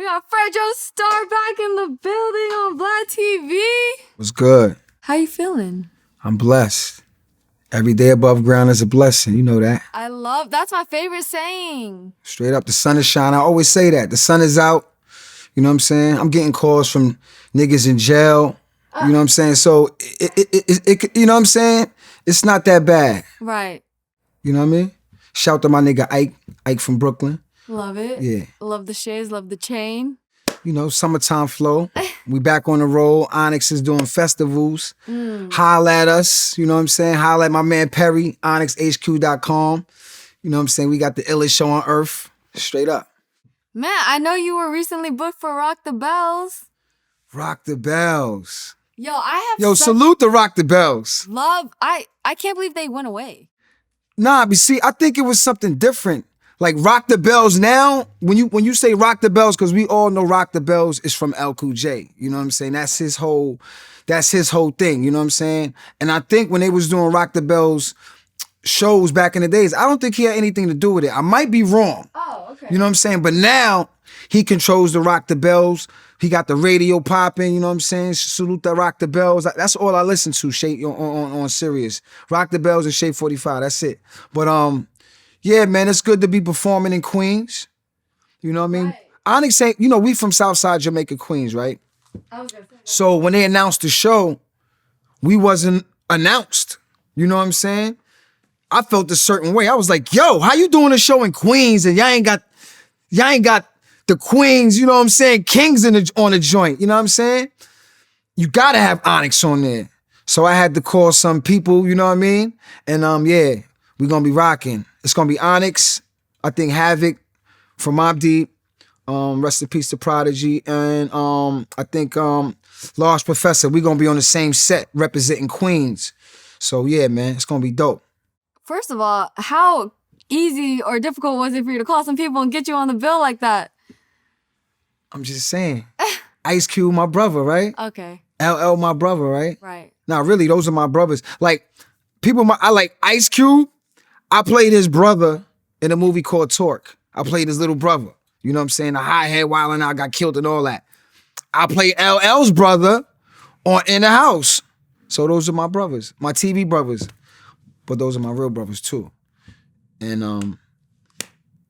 got Fredro Starr back in the building on VladTV. What's good? How you feeling? I'm blessed. Every day above ground is a blessing. You know that. That's my favorite saying. Straight up, the sun is shining. I always say that. The sun is out. You know what I'm saying? I'm getting calls from niggas in jail. You know what I'm saying? So, you know what I'm saying? It's not that bad. Right. You know what I mean? Shout to my nigga Ike from Brooklyn. Love it. Yeah. Love the shiz, love the chain. You know, summertime flow. We back on the road. Onyx is doing festivals. Holla at us. You know what I'm saying? Holla at my man Perry, onyxhq.com. You know what I'm saying? We got the illest show on earth. Straight up. Man, I know you were recently booked for Rock the Bells. Rock the Bells. Yo, salute the Rock the Bells. Love. I can't believe they went away. Nah, but see, I think it was something different. Like Rock the Bells now, when you say Rock the Bells, because we all know Rock the Bells is from El Cool J. You know what I'm saying? That's his whole thing. You know what I'm saying? And I think when they was doing Rock the Bells shows back in the days, I don't think he had anything to do with it. I might be wrong. Oh, okay. You know what I'm saying? But now he controls the Rock the Bells. He got the radio popping, you know what I'm saying? Salute the Rock the Bells. That's all I listen to, Shade on Sirius. Rock the Bells and Shade 45. That's it. But yeah, man, it's good to be performing in Queens. You know what I mean? Right. Onyx ain't, you know, we from Southside Jamaica, Queens, right? I was gonna say that. So when they announced the show, we wasn't announced. You know what I'm saying? I felt a certain way. I was like, yo, how you doing a show in Queens and y'all ain't got the Queens, you know what I'm saying, kings on the joint, you know what I'm saying? You gotta have Onyx on there. So I had to call some people, you know what I mean? And yeah, we're gonna be rocking. It's gonna be Onyx, I think Havoc from Mobb Deep, rest in peace to Prodigy, and I think Large Professor. We're gonna be on the same set representing Queens. So yeah, man, it's gonna be dope. First of all, how easy or difficult was it for you to call some people and get you on the bill like that? I'm just saying. Ice Cube, my brother, right? Okay. LL, my brother, right? Right. Nah, really, those are my brothers. Like, I like Ice Cube. I played his brother in a movie called Torque. I played his little brother. You know what I'm saying? The high head wilding out, got killed and all that. I played LL's brother on In the House. So those are my brothers, my TV brothers. But those are my real brothers too. And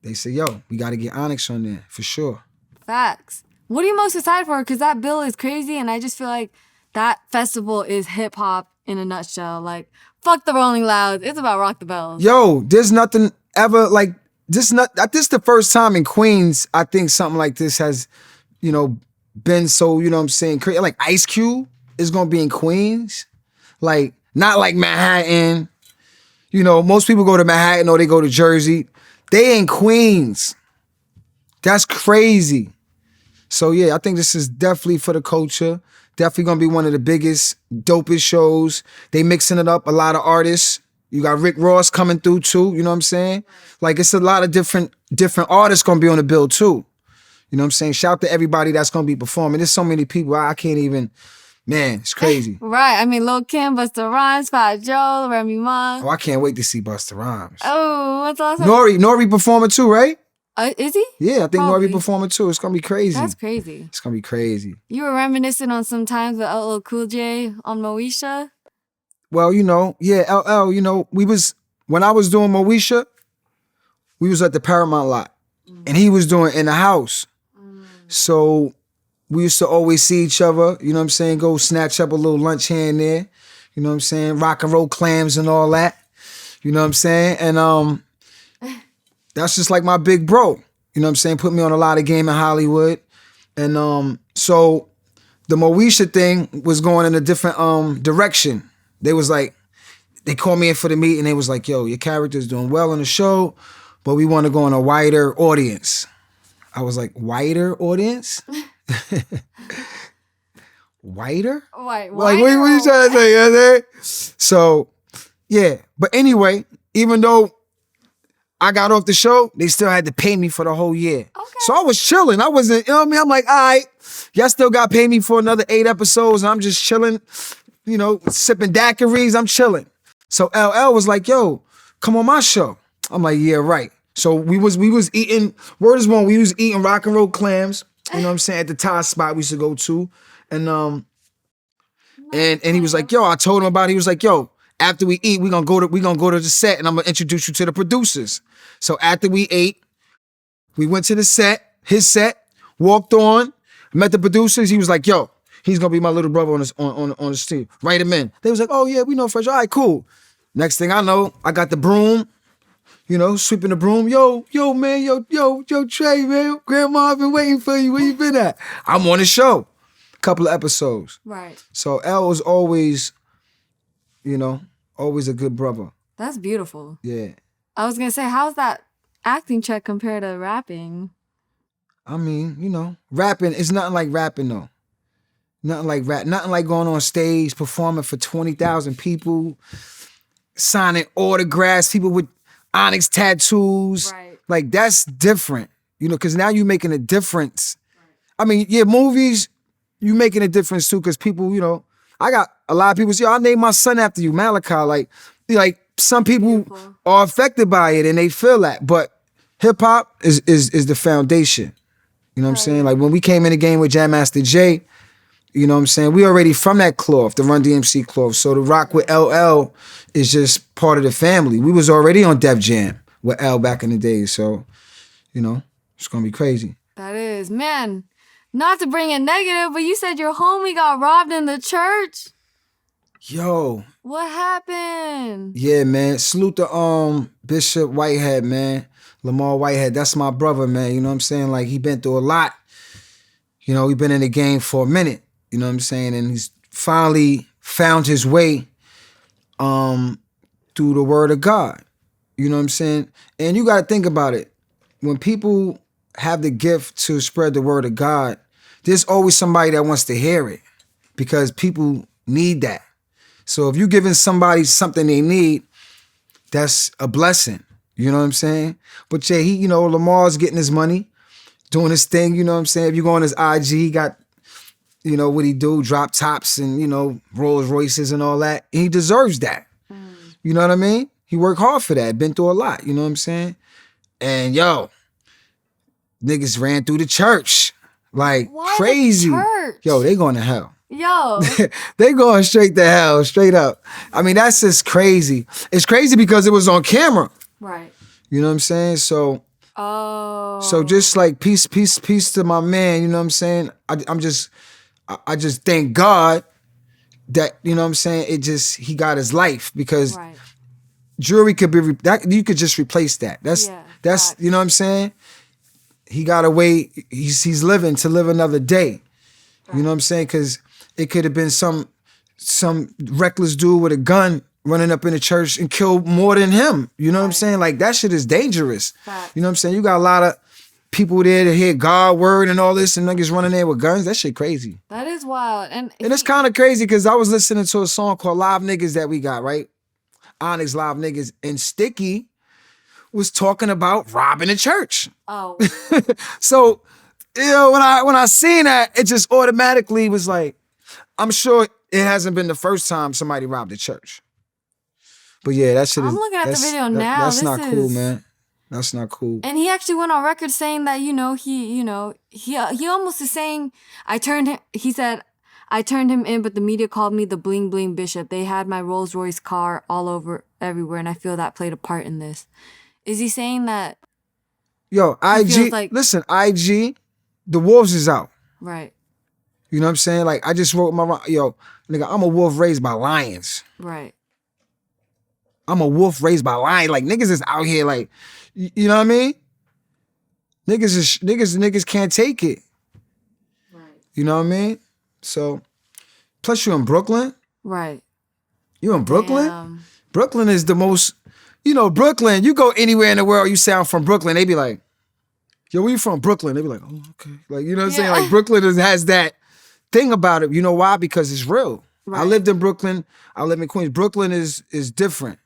they say, yo, we gotta get Onyx on there for sure. Facts. What are you most excited for? Because that bill is crazy, and I just feel like that festival is hip-hop in a nutshell. Like, fuck the Rolling Louds. It's about Rock the Bells. Yo, there's nothing ever like this. This is the first time in Queens I think something like this has, you know, been so, you know what I'm saying, crazy. Like Ice Cube is gonna be in Queens. Like, not like Manhattan. You know, most people go to Manhattan or they go to Jersey. They in Queens. That's crazy. So yeah, I think this is definitely for the culture. Definitely gonna be one of the biggest, dopest shows. They mixing it up, a lot of artists. You got Rick Ross coming through too, you know what I'm saying? Like, it's a lot of different artists gonna be on the bill too. You know what I'm saying? Shout to everybody that's gonna be performing. There's so many people, I can't even, man, it's crazy. Right. I mean, Lil Kim, Busta Rhymes, Fat Joe, Remy Ma. Oh, I can't wait to see Busta Rhymes. Oh, what's awesome? Nori performing too, right? Is he? Yeah, I think Probably. Nori performing too. It's gonna be crazy. That's crazy. It's gonna be crazy. You were reminiscing on some times with LL Cool J on Moesha. Well, you know, yeah, LL, you know, when I was doing Moesha, we was at the Paramount lot. And he was doing In the House. So we used to always see each other, you know what I'm saying, go snatch up a little lunch here and there. You know what I'm saying? Rock and roll clams and all that. You know what I'm saying? And that's just like my big bro. You know what I'm saying? Put me on a lot of game in Hollywood. And so the Moesha thing was going in a different direction. They was like, they called me in for the meeting. They was like, yo, your character's doing well in the show, but we want to go on a wider audience. I was like, wider audience? Wider? Like, what are you trying to say? You know what I'm saying? So, yeah. But anyway, even though I got off the show, they still had to pay me for the whole year. Okay. So I was chilling. I wasn't, you know what I mean? I'm like, all right, y'all still got to pay me for another 8 episodes. And I'm just chilling, you know, sipping daiquiris. I'm chilling. So LL was like, yo, come on my show. I'm like, yeah, right. So we was eating, word is one, we was eating rock and roll clams You know what I'm saying? At the Thai spot we used to go to. And he was like, yo, I told him about it. He was like, yo, after we eat, we gonna go to the set and I'm gonna introduce you to the producers. So after we ate, we went to the set, his set, walked on, met the producers. He was like, yo, he's gonna be my little brother on the team. Write him in. They was like, oh yeah, we know Fredro. All right, cool. Next thing I know, I got the broom, sweeping the broom. Yo, man, yo, Trey, man, grandma, I've been waiting for you. Where you been at? I'm on the show. Couple of episodes. Right. So L was always, always a good brother. That's beautiful. Yeah. I was gonna say, how's that acting check compared to rapping? I mean, rapping is nothing like rapping though. Nothing like rap. Nothing like going on stage, performing for 20,000 people, signing autographs, people with Onyx tattoos. Right. Like that's different, because now you're making a difference. Right. I mean, yeah, movies, you making a difference too, because people, I got a lot of people say, I named my son after you, Malachi. Like some people are affected by it and they feel that, but hip hop is the foundation. You know what I'm saying? Like when we came in the game with Jam Master Jay, you know what I'm saying? We already from that cloth, the Run DMC cloth. So to rock with LL is just part of the family. We was already on Def Jam with L back in the day. So, it's going to be crazy. That is. Man, not to bring it negative, but you said your homie got robbed in the church. Yo. What happened? Yeah, man. Salute to Bishop Whitehead, man. Lamar Whitehead. That's my brother, man. You know what I'm saying? Like, he been through a lot. He been in the game for a minute. You know what I'm saying? And he's finally found his way through the word of God. You know what I'm saying? And you got to think about it. When people have the gift to spread the word of God, there's always somebody that wants to hear it because people need that. So if you're giving somebody something they need, that's a blessing. You know what I'm saying? But yeah, Lamar's getting his money, doing his thing. You know what I'm saying? If you go on his IG, he got, what he do, drop tops and, Rolls Royces and all that. And he deserves that. You know what I mean? He worked hard for that. Been through a lot. You know what I'm saying? And niggas ran through the church. Like, why crazy. Yo, they going to hell. Yo. They going straight to hell, straight up. I mean, that's just crazy. It's crazy because it was on camera. Right. You know what I'm saying? So just like peace to my man, you know what I'm saying? I just thank God that, you know what I'm saying, he got his life because jewelry could be, you could just replace that. That's you know what I'm saying? He got away, he's living to live another day. You know what I'm saying? Because it could have been some reckless dude with a gun running up in the church and kill more than him. You know what I'm saying? Like, that shit is dangerous. You know what I'm saying? You got a lot of people there to hear God word and all this and niggas running there with guns. That shit crazy. That is wild. And it's kind of crazy because I was listening to a song called Live Niggas that we got, right? Onyx Live Niggas. And Sticky was talking about robbing a church. Oh. So, when I seen that, it just automatically was like, I'm sure it hasn't been the first time somebody robbed a church. But yeah, that shit is... I'm looking at the video now. That's not cool, man. That's not cool. And he actually went on record saying that, he almost is saying, he said, I turned him in, but the media called me the bling bling bishop. They had my Rolls Royce car all over everywhere, and I feel that played a part in this. Is he saying that? Yo, IG, listen, IG, the wolves is out. Right. You know what I'm saying? Like, I just wrote nigga, I'm a wolf raised by lions. Right. I'm a wolf raised by lions. Like, niggas is out here, like, you know what I mean? Niggas can't take it. Right. You know what I mean? So, plus you in Brooklyn. Right. You in Brooklyn? Damn. Brooklyn is the most, Brooklyn, you go anywhere in the world, you sound from Brooklyn, they be like, yo, where you from? Brooklyn. They be like, oh, okay. Like, you know what I'm saying? Like, Brooklyn has that thing about it. You know why? Because it's real. Right. I lived in Brooklyn. I live in Queens. Brooklyn is different.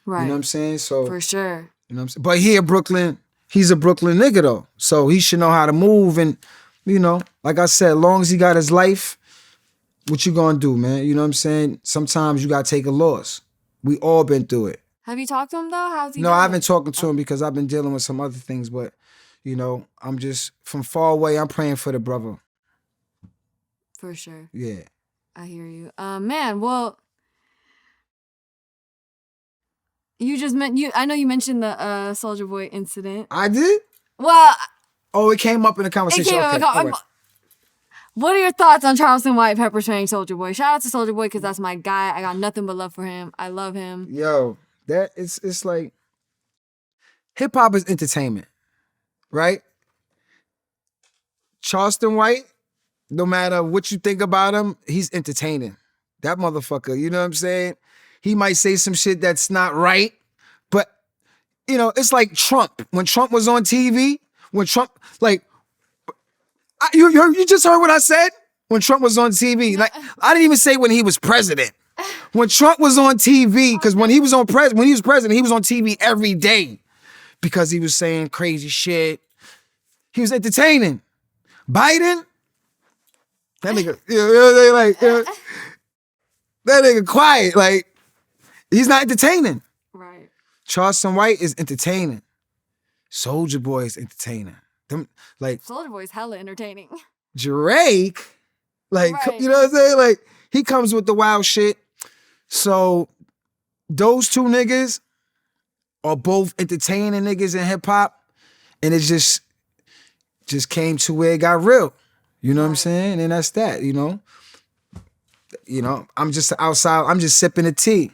Right. You know what I'm saying? So for sure. You know what I'm saying? But here, Brooklyn, he's a Brooklyn nigga, though. So he should know how to move. And, like I said, as long as he got his life, what you gonna do, man? You know what I'm saying? Sometimes you gotta take a loss. We all been through it. Have you talked to him, though? How's he No, I haven't talked to him because I've been dealing with some other things. But, You know, I'm just from far away. I'm praying for the brother. For sure. Yeah. I hear you. Man, well, you just I know you mentioned the Soulja Boy incident. I did? Well, oh, it came up in the conversation. Okay. All right. What are your thoughts on Charleston White pepper spraying Soulja Boy? Shout out to Soulja Boy because that's my guy. I got nothing but love for him. I love him. Yo, that it's like hip hop is entertainment, right? Charleston White, no matter what you think about him, he's entertaining. That motherfucker, you know what I'm saying? He might say some shit that's not right, but you know, it's like Trump. When Trump was on TV, when Trump, like, you just heard what I said? When Trump was on TV. Like, I didn't even say when he was president. When Trump was on TV, because when he was president, he was on TV every day because he was saying crazy shit. He was entertaining. Biden, that nigga, that nigga quiet. Like, he's not entertaining. Right. Charleston White is entertaining. Soulja Boy is entertaining. Them, like, Soulja Boy is hella entertaining. Drake, like, right. you know what I'm saying? Like, he comes with the wild shit. So, those two niggas are both entertaining niggas in hip hop, and it just came to where it got real. You know what I'm saying? And that's that, you know? You know, I'm just outside, I'm just sipping the tea.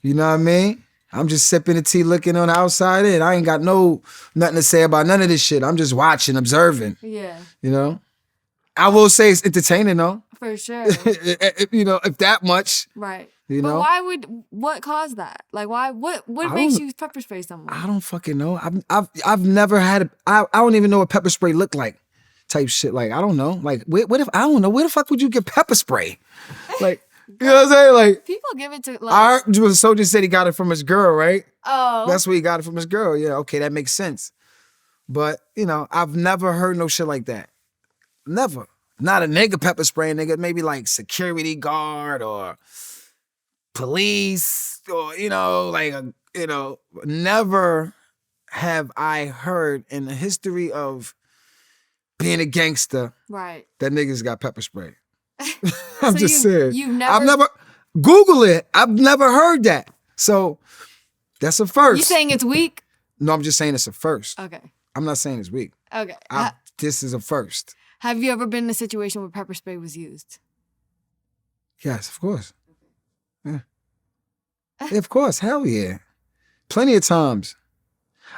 You know what I mean? I'm just sipping the tea, looking on the outside in. I ain't got nothing to say about none of this shit. I'm just watching, observing. Yeah. You know? I will say it's entertaining though. For sure. You know, if that much. Right. You but know? what caused that? Like what makes you pepper spray someone? I don't fucking know. I've never had I don't even know what pepper spray looked like. Type shit. Like, I don't know. Like, what if I don't know, where the fuck would you get pepper spray? Like, you know what I'm saying? Like, people give it to like Soulja said he got it from his girl, right? Oh. That's where he got it from his girl. Yeah, okay, that makes sense. But, you know, I've never heard no shit like that. Never. Not a nigga pepper spraying nigga, maybe like security guard or police or, you know, like, you know, never have I heard in the history of being a gangster right. that niggas got pepper spray. I'm so just saying. I've never Google it. I've never heard that. So that's a first. You saying it's weak? No, I'm just saying it's a first. Okay. I'm not saying it's weak. Okay. This is a first. Have you ever been in a situation where pepper spray was used? Yes, of course. Yeah. Of course. Hell yeah. Plenty of times.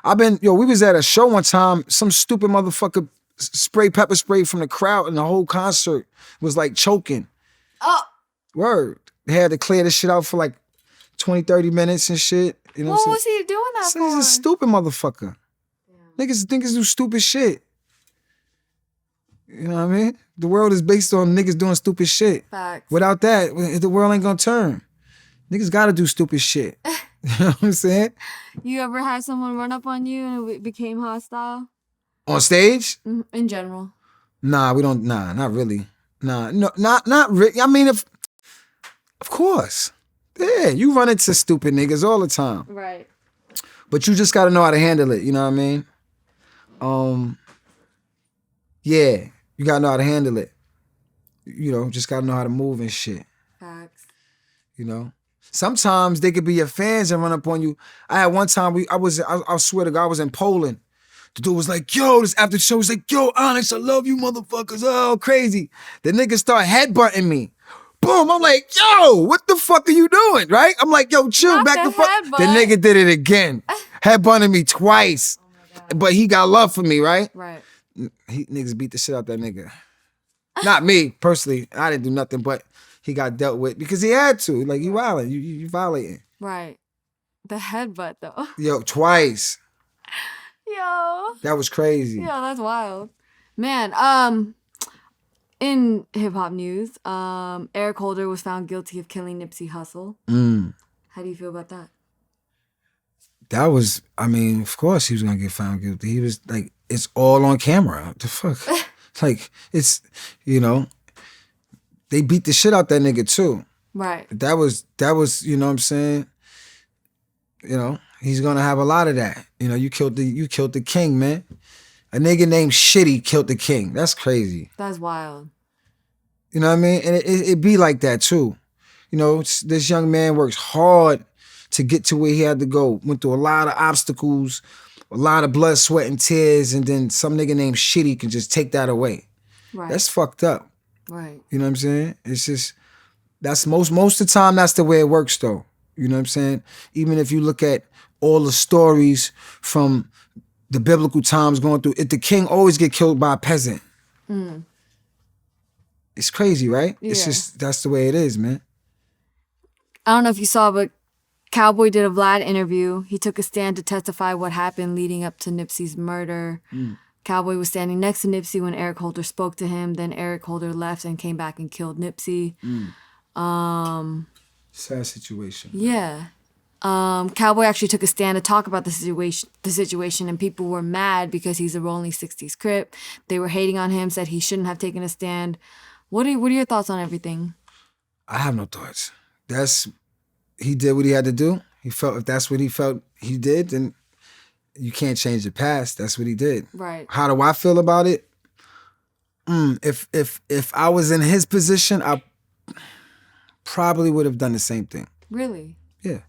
We was at a show one time, some stupid motherfucker pepper spray from the crowd, and the whole concert was like choking. Oh. Word. They had to clear this shit out for like 20, 30 minutes and shit. You know what was he doing that for? He's a stupid motherfucker. Yeah. Niggas do stupid shit. You know what I mean? The world is based on niggas doing stupid shit. Facts. Without that, the world ain't gonna turn. Niggas gotta do stupid shit. You know what I'm saying? You ever had someone run up on you and it became hostile? On stage? In general. Nah, we don't. Nah, not really. Nah, no, not really. I mean, of course. Yeah, you run into stupid niggas all the time. Right. But you just gotta know how to handle it. You know what I mean? Yeah, you gotta know how to handle it. You know, just gotta know how to move and shit. Facts. You know? Sometimes they could be your fans and run up on you. I had one time, I swear to God, I was in Poland. The dude was like, yo, this after the show was like, yo, Onyx, I love you motherfuckers. Oh, crazy. The nigga start headbutting me. Boom, I'm like, yo, what the fuck are you doing, right? I'm like, yo, chill, Not back the fuck. headbutt. The nigga did it again. Headbutting me twice. Oh, but he got love for me, right? Right. Niggas beat the shit out that nigga. Not me, personally. I didn't do nothing, but he got dealt with because he had to. Like, you wilding. You violating. Right. The headbutt, though. Yo, twice. Yo. That was crazy. Yo, that's wild. Man, in hip-hop news, Eric Holder was found guilty of killing Nipsey Hussle. How do you feel about that? That was, I mean, of course he was going to get found guilty. He was like, it's all on camera. What the fuck? Like, it's, you know, they beat the shit out that nigga too. Right. That was, you know what I'm saying? You know, he's going to have a lot of that. You know, you killed the king, man. A nigga named Shitty killed the king. That's crazy. That's wild. You know what I mean? And it be like that too. You know, this young man works hard to get to where he had to go. Went through a lot of obstacles, a lot of blood, sweat, and tears, and then some nigga named Shitty can just take that away. Right. That's fucked up. Right. You know what I'm saying? It's just, that's most of the time, that's the way it works though. You know what I'm saying? Even if you look at all the stories from the biblical times going through, the king always get killed by a peasant. It's crazy, right? Yeah. It's just, that's the way it is, man. I don't know if you saw, but Cowboy did a Vlad interview. He took a stand to testify what happened leading up to Nipsey's murder. Cowboy was standing next to Nipsey when Eric Holder spoke to him. Then Eric Holder left and came back and killed Nipsey. Sad situation. Yeah. Cowboy actually took a stand to talk about the situation, and people were mad because he's a Rolling 60s Crip. They were hating on him, said he shouldn't have taken a stand. What are your thoughts on everything? I have no thoughts. He did what he had to do. If that's what he felt he did, then you can't change the past. That's what he did. Right. How do I feel about it? If I was in his position, I probably would have done the same thing. Really? Yeah.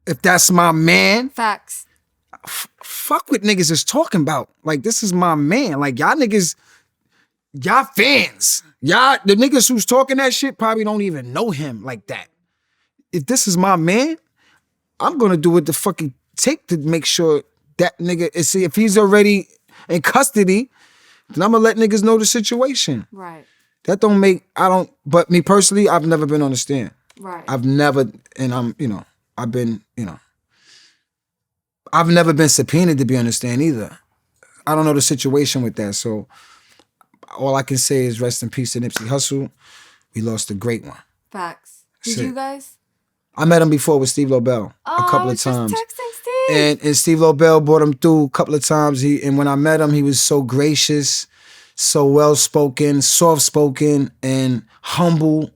If that's my man, Facts. fuck what niggas is talking about. Like, this is my man. Like, y'all niggas, y'all fans. Y'all, the niggas who's talking that shit probably don't even know him like that. If this is my man, I'm gonna do what the fuck it take to make sure that nigga is, if he's already in custody, then I'm gonna let niggas know the situation. Right. That don't make, but me personally, I've never been on the stand. Right. I've never been subpoenaed to be on the stand either. I don't know the situation with that, so all I can say is rest in peace to Nipsey Hussle. We lost a great one. Facts. Did you guys? I met him before with Steve Lobel a couple of times. Just texting Steve. And Steve Lobel brought him through a couple of times. And when I met him, he was so gracious, so well-spoken, soft-spoken, and humble.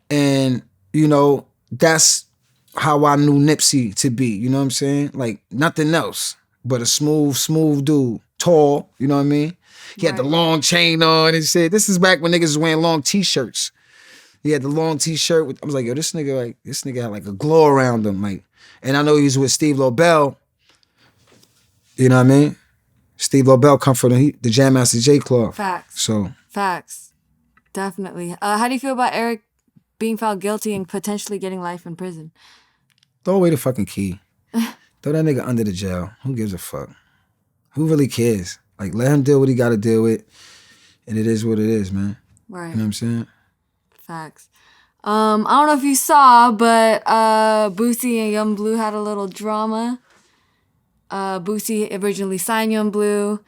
And, you know, that's how I knew Nipsey to be. You know what I'm saying? Like, nothing else but a smooth dude. Tall, you know what I mean? He had the long chain on and shit. This is back when niggas was wearing long t-shirts. He had the long t-shirt with, I was like, yo, this nigga had like a glow around him. Like, and I know he was with Steve Lobel. You know what I mean? Steve Lobel come from the Jam Master J Club. Facts. So. Facts. Definitely. How do you feel about Eric being found guilty and potentially getting life in prison? Throw away the fucking key. Throw that nigga under the jail. Who gives a fuck? Who really cares? Like, let him deal what he got to deal with. And it is what it is, man. Right. You know what I'm saying? Facts. I don't know if you saw, but Boosie and Yung Bleu had a little drama. Boosie originally signed Yung Bleu.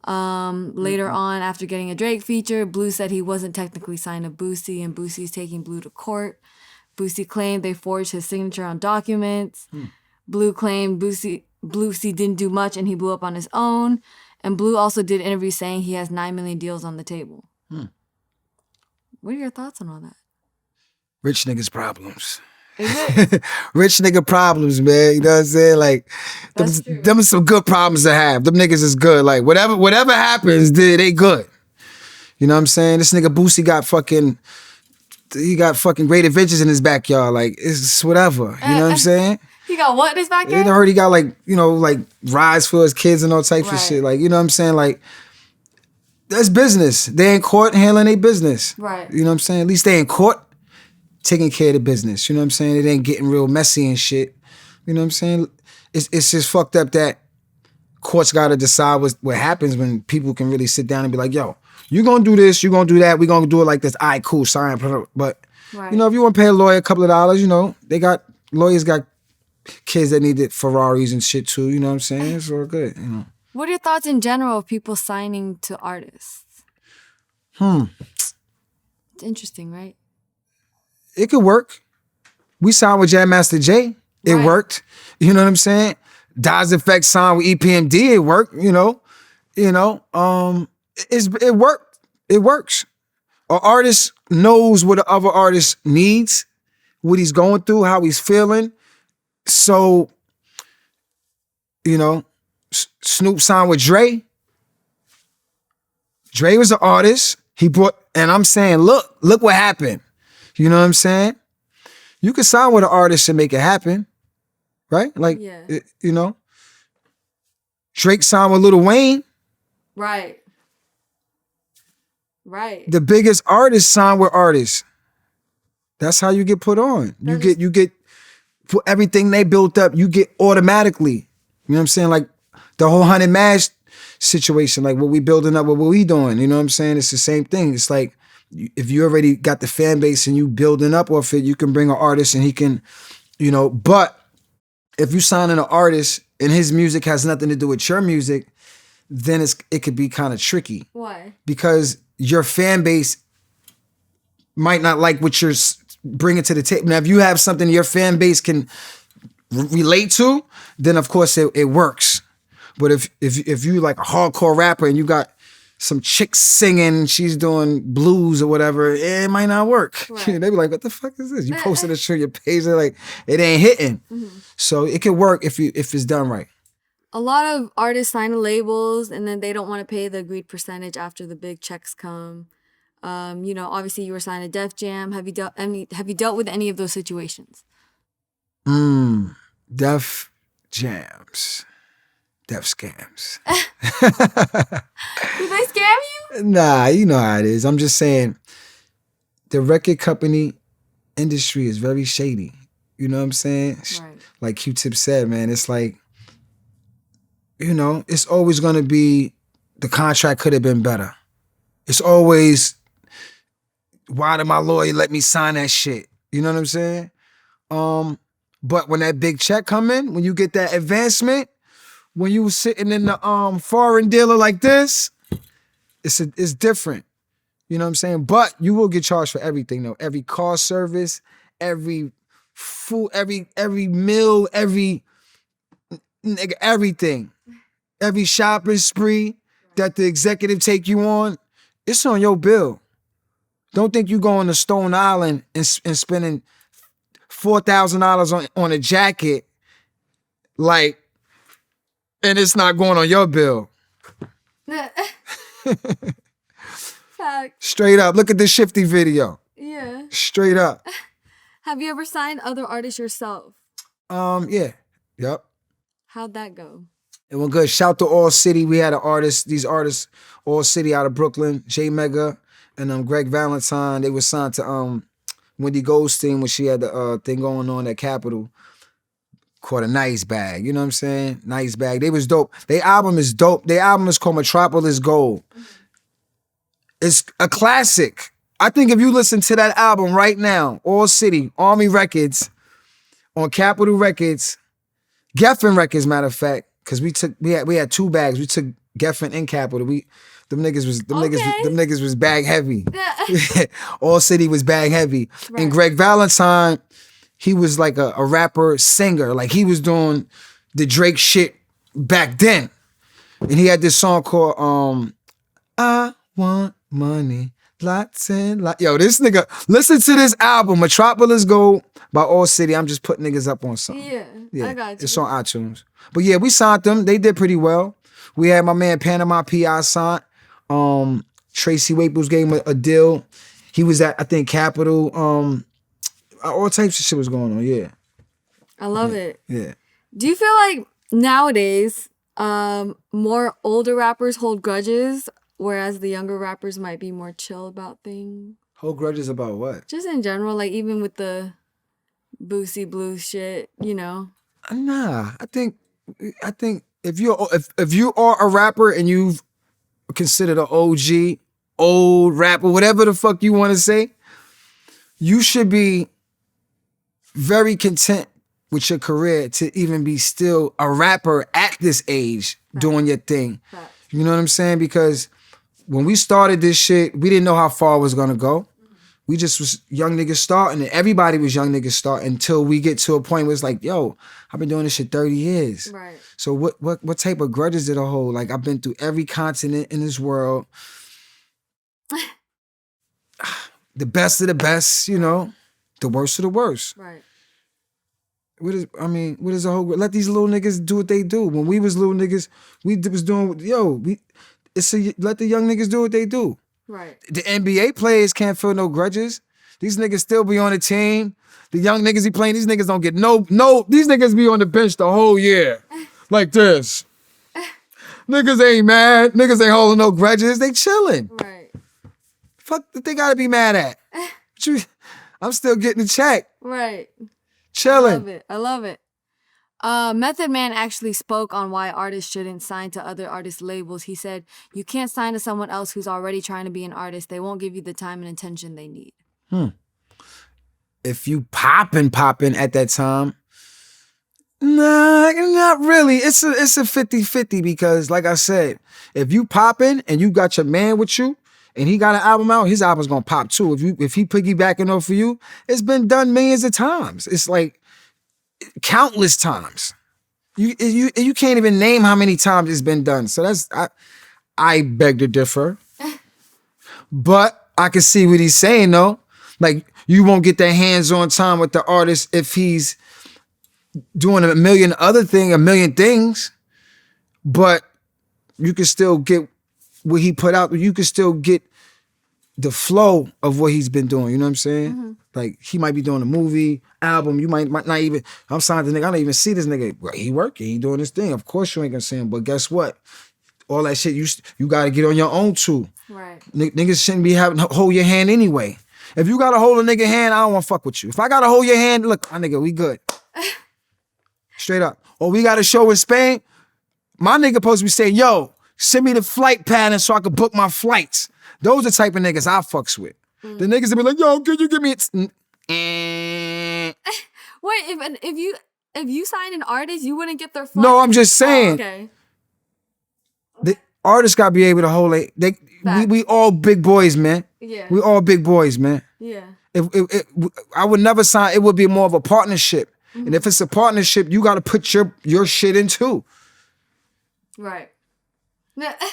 Later on, after getting a Drake feature, Bleu said he wasn't technically signed to Boosie, and Boosie's taking Bleu to court. Boosie claimed they forged his signature on documents. Bleu claimed Boosie didn't do much and he blew up on his own. And Bleu also did interviews saying he has 9 million deals on the table. What are your thoughts on all that? Rich niggas problems. Is it? Rich nigga problems, man. You know what I'm saying? Like, them are some good problems to have. Them niggas is good. Like, whatever happens, they good. You know what I'm saying? This nigga Boosie got fucking great adventures in his backyard. Like, it's whatever. You know what I'm saying? He got what in his backyard? He already got like rides for his kids and all types of shit. Like, you know what I'm saying? Like, that's business. They in court handling their business. Right. You know what I'm saying? At least they in court taking care of the business. You know what I'm saying? It ain't getting real messy and shit. You know what I'm saying? It's just fucked up that courts got to decide what happens when people can really sit down and be like, yo, you gonna do this, you gonna do that, we gonna do it like this. All right, cool, sign. But, you know, if you want to pay a lawyer a couple of dollars, you know, lawyers got kids that needed Ferraris and shit too. You know what I'm saying? It's all good, you know. What are your thoughts in general of people signing to artists? It's interesting, right? It could work. We signed with Jam Master J. It worked. You know what I'm saying? Daz Effect signed with EPMD. It worked. You know. It worked. It works. An artist knows what the other artist needs, what he's going through, how he's feeling. So, you know, Snoop signed with Dre. Dre was an artist. He brought, and I'm saying, look what happened. You know what I'm saying? You can sign with an artist and make it happen, right? Like, you know, Drake signed with Lil Wayne. Right. The biggest artists sign with artists. That's how you get put on. You get for everything they built up, you get automatically. You know what I'm saying? Like the whole 100 Mash situation, like what we building up, what we doing. You know what I'm saying? It's the same thing. It's like if you already got the fan base and you building up off it, you can bring an artist and he can, you know, but if you sign an artist and his music has nothing to do with your music, then it could be kind of tricky. Why? Because your fan base might not like what you're bringing to the table. Now, if you have something your fan base can relate to, then of course it works. But if you like a hardcore rapper and you got some chick singing, she's doing blues or whatever, it might not work. Right. They be like, what the fuck is this? You posted this on your page, they're like, it ain't hitting. Mm-hmm. So it can work if it's done right. A lot of artists sign to labels and then they don't want to pay the agreed percentage after the big checks come. You know, obviously you were signed to Def Jam. Have you dealt with any of those situations? Def Jams. Def scams. Did they scam you? Nah, you know how it is. I'm just saying the record company industry is very shady. You know what I'm saying? Right. Like Q-Tip said, man, it's like, you know, it's always going to be the contract could have been better. It's always, why did my lawyer let me sign that shit? You know what I'm saying? But when that big check come in, when you get that advancement, when you sitting in the foreign dealer like this, it's different. You know what I'm saying? But you will get charged for everything though. Every car service, every food, every meal, everything. Every shopping spree that the executive take you on, it's on your bill. Don't think you going to Stone Island and spending $4,000 on a jacket, like, and it's not going on your bill. Straight up. Look at the Shifty video. Yeah. Straight up. Have you ever signed other artists yourself? Yeah. Yep. How'd that go? It went good. Shout to All City. We had these artists, All City out of Brooklyn, J Mega and Greg Valentine. They were signed to Wendy Goldstein when she had the thing going on at Capitol. Called a Nice Bag. You know what I'm saying? Nice Bag. They was dope. Their album is dope. Their album is called Metropolis Gold. It's a classic. I think if you listen to that album right now, All City, Army Records, on Capitol Records, Geffen Records, matter of fact, because we had two bags. We took Geffen and Capitol. Them niggas was bag heavy. All City was bag heavy. Right. And Greg Valentine, he was like a rapper singer. Like he was doing the Drake shit back then. And he had this song called I Want Money, Lots and Lots. Yo, this nigga, listen to this album, Metropolis Gold by All City. I'm just putting niggas up on something. Yeah, I got you. It's on iTunes. But yeah, we signed them. They did pretty well. We had my man Panama P.I. signed. Tracy Waples gave him a deal. He was at, I think, Capitol. All types of shit was going on, yeah. I love it. Yeah. Do you feel like nowadays more older rappers hold grudges, whereas the younger rappers might be more chill about things? Hold grudges about what? Just in general, like even with the Boosie blues shit, you know? Nah, I think if you are a rapper and you've considered an OG, old rapper, whatever the fuck you want to say, you should be very content with your career to even be still a rapper at this age doing your thing. Right. You know what I'm saying? Because when we started this shit, we didn't know how far it was gonna go. We just was young niggas starting, and everybody was young niggas starting until we get to a point where it's like, yo, I've been doing this shit 30 years. Right. So what type of grudges did I hold? Like, I've been through every continent in this world. The best of the best, you know, the worst of the worst. Right. what is the whole? Let these little niggas do what they do. When we was little niggas, we was doing let the young niggas do what they do. Right. The NBA players can't feel no grudges. These niggas still be on the team. The young niggas he playing, these niggas don't get no. These niggas be on the bench the whole year, like this. Niggas ain't mad. Niggas ain't holding no grudges. They chilling. Right. Fuck that they gotta be mad at. I'm still getting the check. Right. Chilling. I love it. Method Man actually spoke on why artists shouldn't sign to other artists' labels. He said, "You can't sign to someone else who's already trying to be an artist. They won't give you the time and attention they need." If you popping at that time, nah, not really. It's a 50-50 because, like I said, if you popping and you got your man with you and he got an album out, his album's gonna pop too. If he piggybacking off of you, it's been done millions of times. It's like countless times. You can't even name how many times it's been done. So I beg to differ. But I can see what he's saying though. Like, you won't get that hands-on time with the artist if he's doing a million things, but you can still get what he put out. You can still get the flow of what he's been doing. You know what I'm saying? Mm-hmm. Like, he might be doing a movie, album. You might not even, I'm signed to the nigga. I don't even see this nigga. Well, he working, he doing his thing. Of course you ain't gonna see him, but guess what? All that shit, you gotta get on your own too. Right. Niggas shouldn't be having to hold your hand anyway. If you gotta hold a nigga hand, I don't wanna fuck with you. If I gotta hold your hand, look, my nigga, we good. Straight up. Or we got a show in Spain, my nigga supposed to be saying, yo, send me the flight pattern so I can book my flights. Those are the type of niggas I fucks with. The niggas that be like, yo, can you give me Wait, if you sign an artist, you wouldn't get their flight? No, I'm just saying. Oh, okay. The artists gotta be able to hold it. We all big boys, man. Yeah. We all big boys, man. Yeah. If I would never sign, it would be more of a partnership. Mm-hmm. And if it's a partnership, you gotta put your shit in too. Right.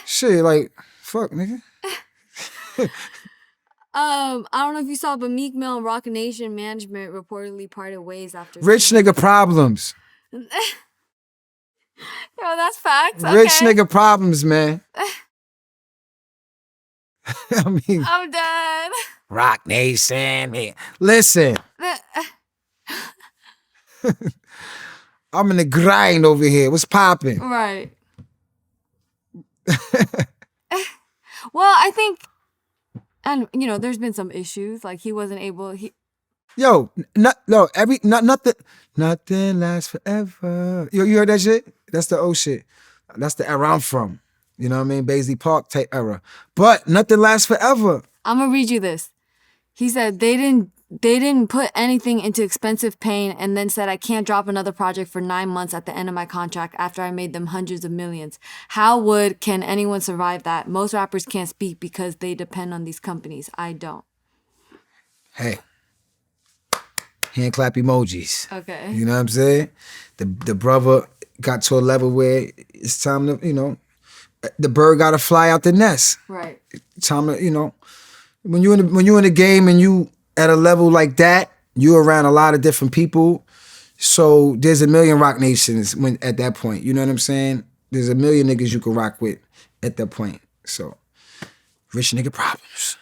Shit, like, fuck, nigga. I don't know if you saw, but Meek Mill and Roc Nation management reportedly parted ways after rich nigga problems. Yo, that's facts. Rich nigga problems, man. I mean, I'm done. Roc Nation, man. Listen. I'm in the grind over here. What's popping? Right. Well, I think, and there's been some issues. Like, he wasn't able. Nothing lasts forever. You heard that shit? That's the old shit. That's the era I'm from. You know what I mean? Baisley Park type era. But nothing lasts forever. I'm gonna read you this. He said they didn't put anything into expensive pain and then said I can't drop another project for 9 months at the end of my contract after I made them hundreds of millions. Can anyone survive that? Most rappers can't speak because they depend on these companies. I don't. Hey. Hand clap emojis. Okay. You know what I'm saying? The brother got to a level where it's time to, the bird got to fly out the nest. Right. Time to, when you in the game and you at a level like that, you're around a lot of different people. So there's a million Roc Nations at that point. You know what I'm saying? There's a million niggas you can rock with at that point. So rich nigga problems.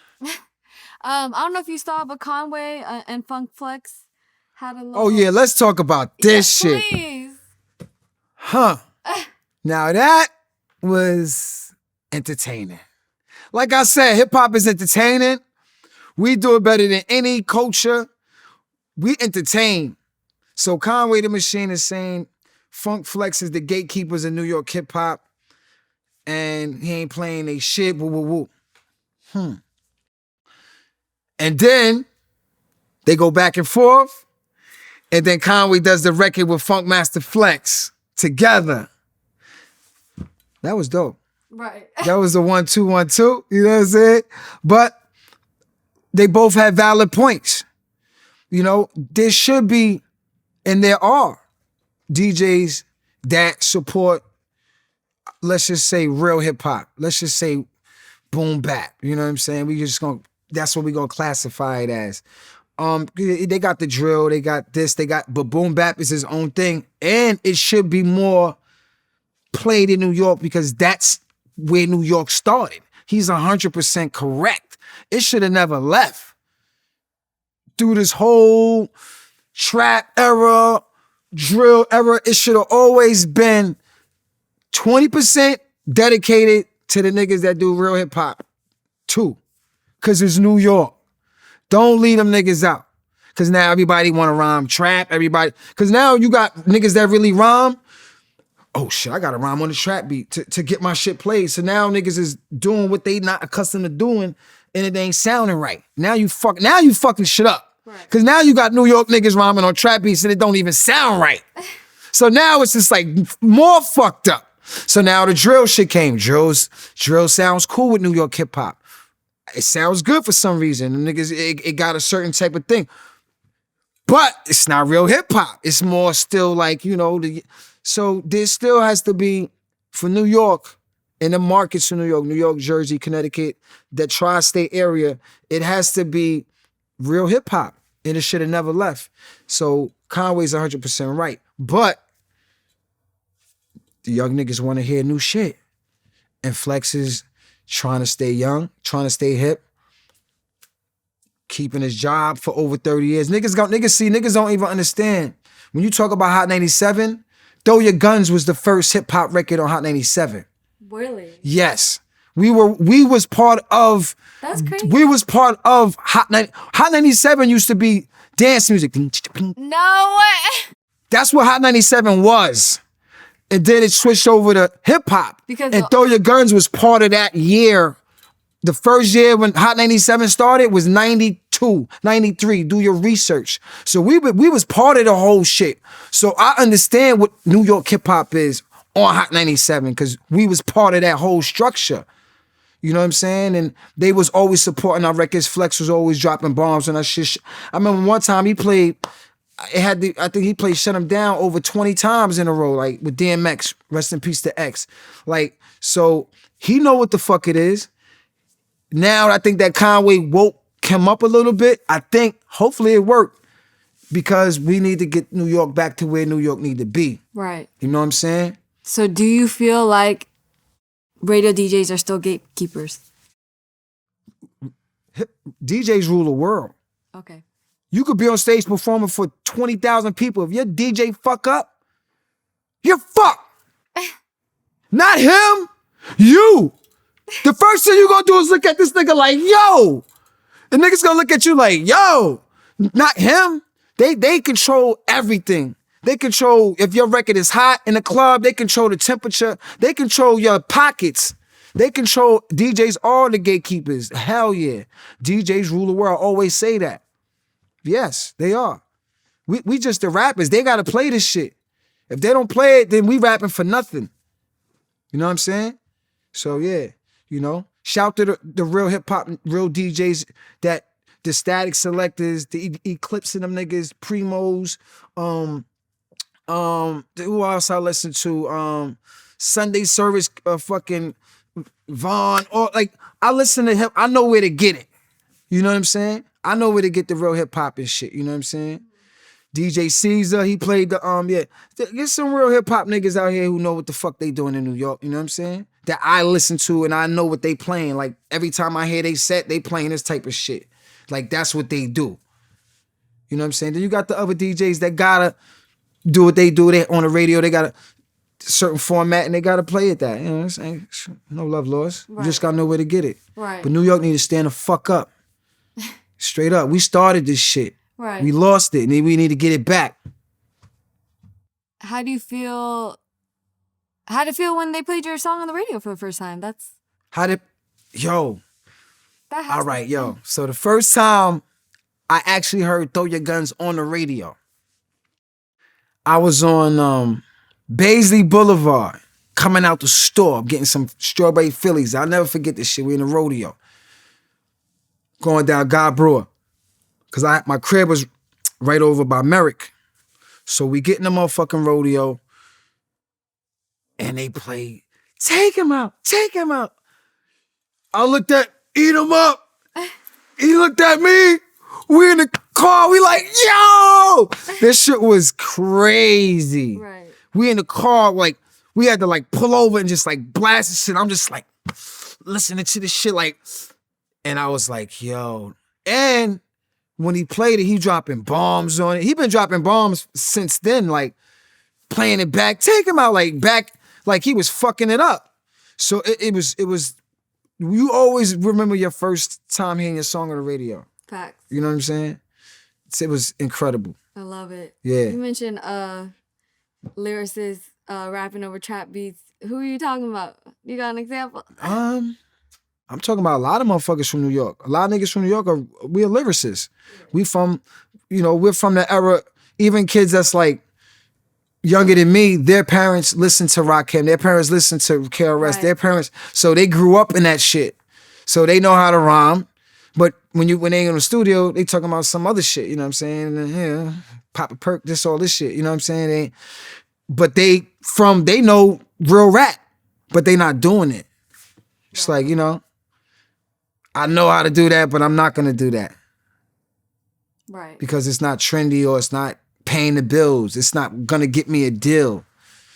I don't know if you saw, but Conway and Funk Flex had a little... Oh yeah, let's talk about this shit. Please. Huh. Now that was entertaining. Like I said, hip hop is entertaining. We do it better than any culture. We entertain. So Conway the Machine is saying Funk Flex is the gatekeepers of New York hip hop, and he ain't playing they shit. Woo woo woo. And then they go back and forth, and then Conway does the record with Funk Master Flex together. That was dope. Right. That was the 1-2-1-2. You know what I'm saying? But they both had valid points. There should be, and there are, DJs that support, let's just say, real hip hop. Let's just say boom bap. You know what I'm saying? That's what we're gonna classify it as. They got the drill, they got this, but boom bap is his own thing. And it should be more played in New York because that's where New York started. He's 100% correct. It should have never left. Through this whole trap era, drill era, it should have always been 20% dedicated to the niggas that do real hip hop. 2, because it's New York. Don't leave them niggas out. Because now everybody want to rhyme trap, everybody. Because now you got niggas that really rhyme. Oh shit, I got to rhyme on the trap beat to get my shit played. So now niggas is doing what they not accustomed to doing and it ain't sounding right. Now you fucking shit up. Because now you got New York niggas rhyming on trap beats and it don't even sound right. So now it's just like more fucked up. So now the drill shit came. Drill sounds cool with New York hip hop. It sounds good for some reason. The niggas, it got a certain type of thing. But it's not real hip hop. It's more still like, so there still has to be, for New York, in the markets of New York, Jersey, Connecticut, the tri-state area, it has to be real hip hop. And it should have never left. So Conway's 100% right. But the young niggas want to hear new shit. And Flex is trying to stay young, trying to stay hip, keeping his job for over 30 years. Niggas don't even understand. When you talk about Hot 97, Throw Your Guns was the first hip hop record on Hot 97. Really? Yes. We was part of. That's crazy. We was part of Hot 97 used to be dance music. No way. That's what Hot 97 was. And then it switched over to hip hop. And Throw Your Guns was part of that year. The first year when Hot 97 started was 92, 93. Do your research. So we was part of the whole shit. So I understand what New York hip hop is on Hot 97 because we was part of that whole structure. You know what I'm saying? And they was always supporting our records. Flex was always dropping bombs on our shit. I remember one time he played, I think he played Shut 'Em Down over 20 times in a row, like with DMX, rest in peace to X. Like, so he know what the fuck it is. Now I think that Conway woke him up a little bit. I think hopefully it worked because we need to get New York back to where New York need to be. Right. You know what I'm saying? So do you feel like radio DJs are still gatekeepers? DJs rule the world. Okay. You could be on stage performing for 20,000 people. If your DJ fuck up, you're fucked. Not him, you. The first thing you gonna do is look at this nigga like, yo. The nigga's gonna look at you like, yo. Not him. They control everything. They control if your record is hot in the club. They control the temperature. They control your pockets. They control DJs, all the gatekeepers. Hell yeah. DJs rule the world. I always say that. Yes, they are. We just the rappers. They gotta play this shit. If they don't play it, then we rapping for nothing. You know what I'm saying? So yeah, shout to the real hip hop, real DJs, that the Static Selectors, the Eclipse and them niggas, Primos, who else I listen to? Sunday Service, fucking Vaughn, or like I listen to him. I know where to get it. You know what I'm saying? I know where to get the real hip hop and shit. You know what I'm saying? DJ Caesar, he played the Get some real hip hop niggas out here who know what the fuck they doing in New York. You know what I'm saying? That I listen to and I know what they playing. Like every time I hear they set, they playing this type of shit. Like that's what they do. You know what I'm saying? Then you got the other DJs that gotta do what they do. They on the radio. They got a certain format and they gotta play it that. You know what I'm saying? No love lost. Right. You just gotta know where to get it. Right. But New York need to stand the fuck up. Straight up. We started this shit. Right. We lost it and we need to get it back. How do you feel? How did it feel when they played your song on the radio for the first time? All right, yo. So the first time I actually heard Throw Your Guns on the radio, I was on Baisley Boulevard, coming out the store, getting some strawberry Phillies. I'll never forget this shit. We in the rodeo. Going down God Brewer. Because my crib was right over by Merrick. So we get in the motherfucking rodeo and they played, take him out, take him out. I looked at, eat him up. He looked at me. We in the car. We like, yo! This shit was crazy. Right. We in the car, like, we had to like pull over and just like blast this shit. I'm just like listening to this shit, like, and I was like, yo. And when he played it, he dropping bombs on it. He been dropping bombs since then, like playing it back, take him out like back, like he was fucking it up. So it was, you always remember your first time hearing your song on the radio. Facts. You know what I'm saying? It was incredible. I love it. Yeah. You mentioned lyricists rapping over trap beats. Who are you talking about? You got an example? I'm talking about a lot of motherfuckers from New York. A lot of niggas from New York we are lyricists. We from, we're from the era, even kids that's like younger than me, their parents listen to Rakim, their parents listen to KRS, Right. their parents, so they grew up in that shit. So they know how to rhyme. But when they in the studio, they talking about some other shit, you know what I'm saying? And, yeah, pop a perk, this, all this shit, you know what I'm saying? They know real rap, but they not doing it. It's like, I know how to do that, but I'm not gonna do that. Right. Because it's not trendy or it's not paying the bills. It's not gonna get me a deal.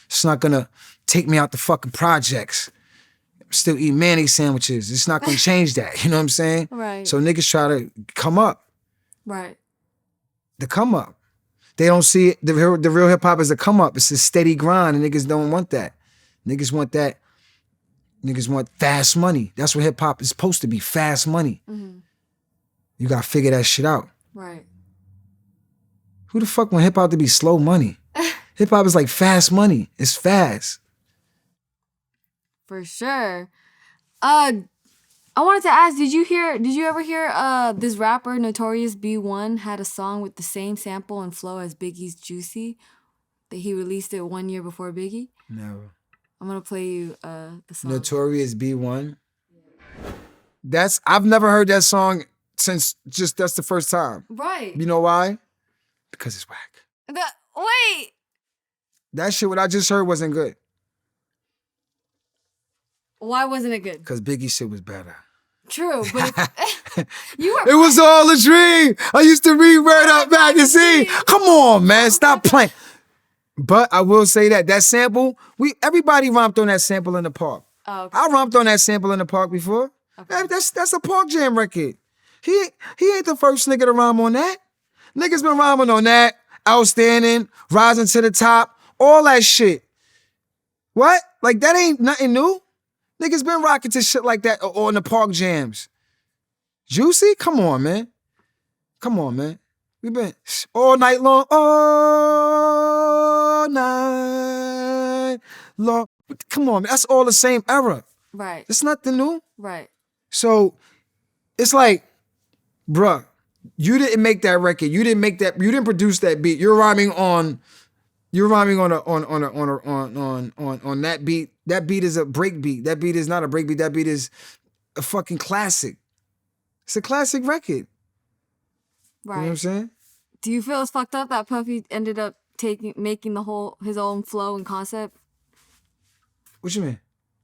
It's not gonna take me out the fucking projects. I'm still eating mayonnaise sandwiches. It's not gonna change that. You know what I'm saying? Right. So niggas try to come up. Right. The come up. They don't see it. The real hip hop is a come up. It's a steady grind, and niggas don't want that. Niggas want that. Niggas want fast money. That's what hip hop is supposed to be, fast money. Mm-hmm. You gotta figure that shit out. Right. Who the fuck want hip hop to be slow money? Hip hop is like fast money. It's fast. For sure. I wanted to ask, did you ever hear this rapper Notorious B1 had a song with the same sample and flow as Biggie's Juicy? That he released it 1 year before Biggie? Never. I'm gonna play you the song. Notorious B1. I've never heard that song since that's the first time. Right. You know why? Because it's whack. Wait. That shit, what I just heard, wasn't good. Why wasn't it good? Because Biggie shit was better. True, but you were. It was all a dream. I used to read Word Up Magazine. Come on, man. Stop playing. But I will say that sample, everybody romped on that sample in the park. Oh, okay. I romped on that sample in the park before. Okay. That's a Park Jam record. He ain't the first nigga to rhyme on that. Niggas been rhyming on that. Outstanding, Rising to the Top, all that shit. What? Like, that ain't nothing new. Niggas been rocking to shit like that on the Park Jams. Juicy? Come on, man. We been all night long. All night long. Come on, man. That's all the same era. Right. It's nothing new. Right. So it's like, bruh, you didn't make that record. You didn't produce that beat. You're rhyming on that beat. That beat is a break beat. That beat is not a break beat. That beat is a fucking classic. It's a classic record. Right. You know what I'm saying? Do you feel it's fucked up that Puffy ended up making his own flow and concept? What you mean?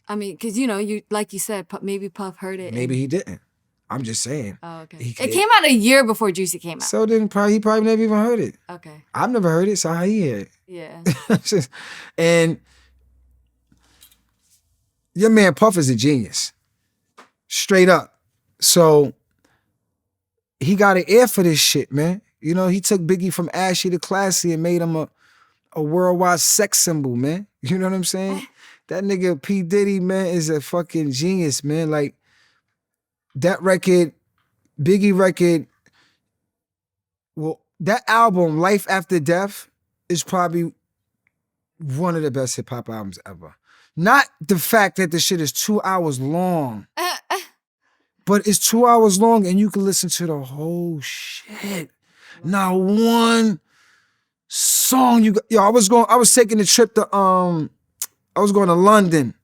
I mean, because you like you said, maybe Puff heard it. Maybe he didn't. I'm just saying. Oh, okay. He It came out a year before Juicy came out. So then he probably never even heard it. Okay. I've never heard it, so how he hear it? Yeah. And your man Puff is a genius. Straight up. So he got an ear for this shit, man. He took Biggie from ashy to classy and made him a worldwide sex symbol, man. You know what I'm saying? That nigga P. Diddy, man, is a fucking genius, man. Like, that record, Biggie record, well, that album, Life After Death, is probably one of the best hip-hop albums ever. Not the fact that the shit is 2 hours long, but it's 2 hours long and you can listen to the whole shit. Not one song I was taking a trip to, I was going to London,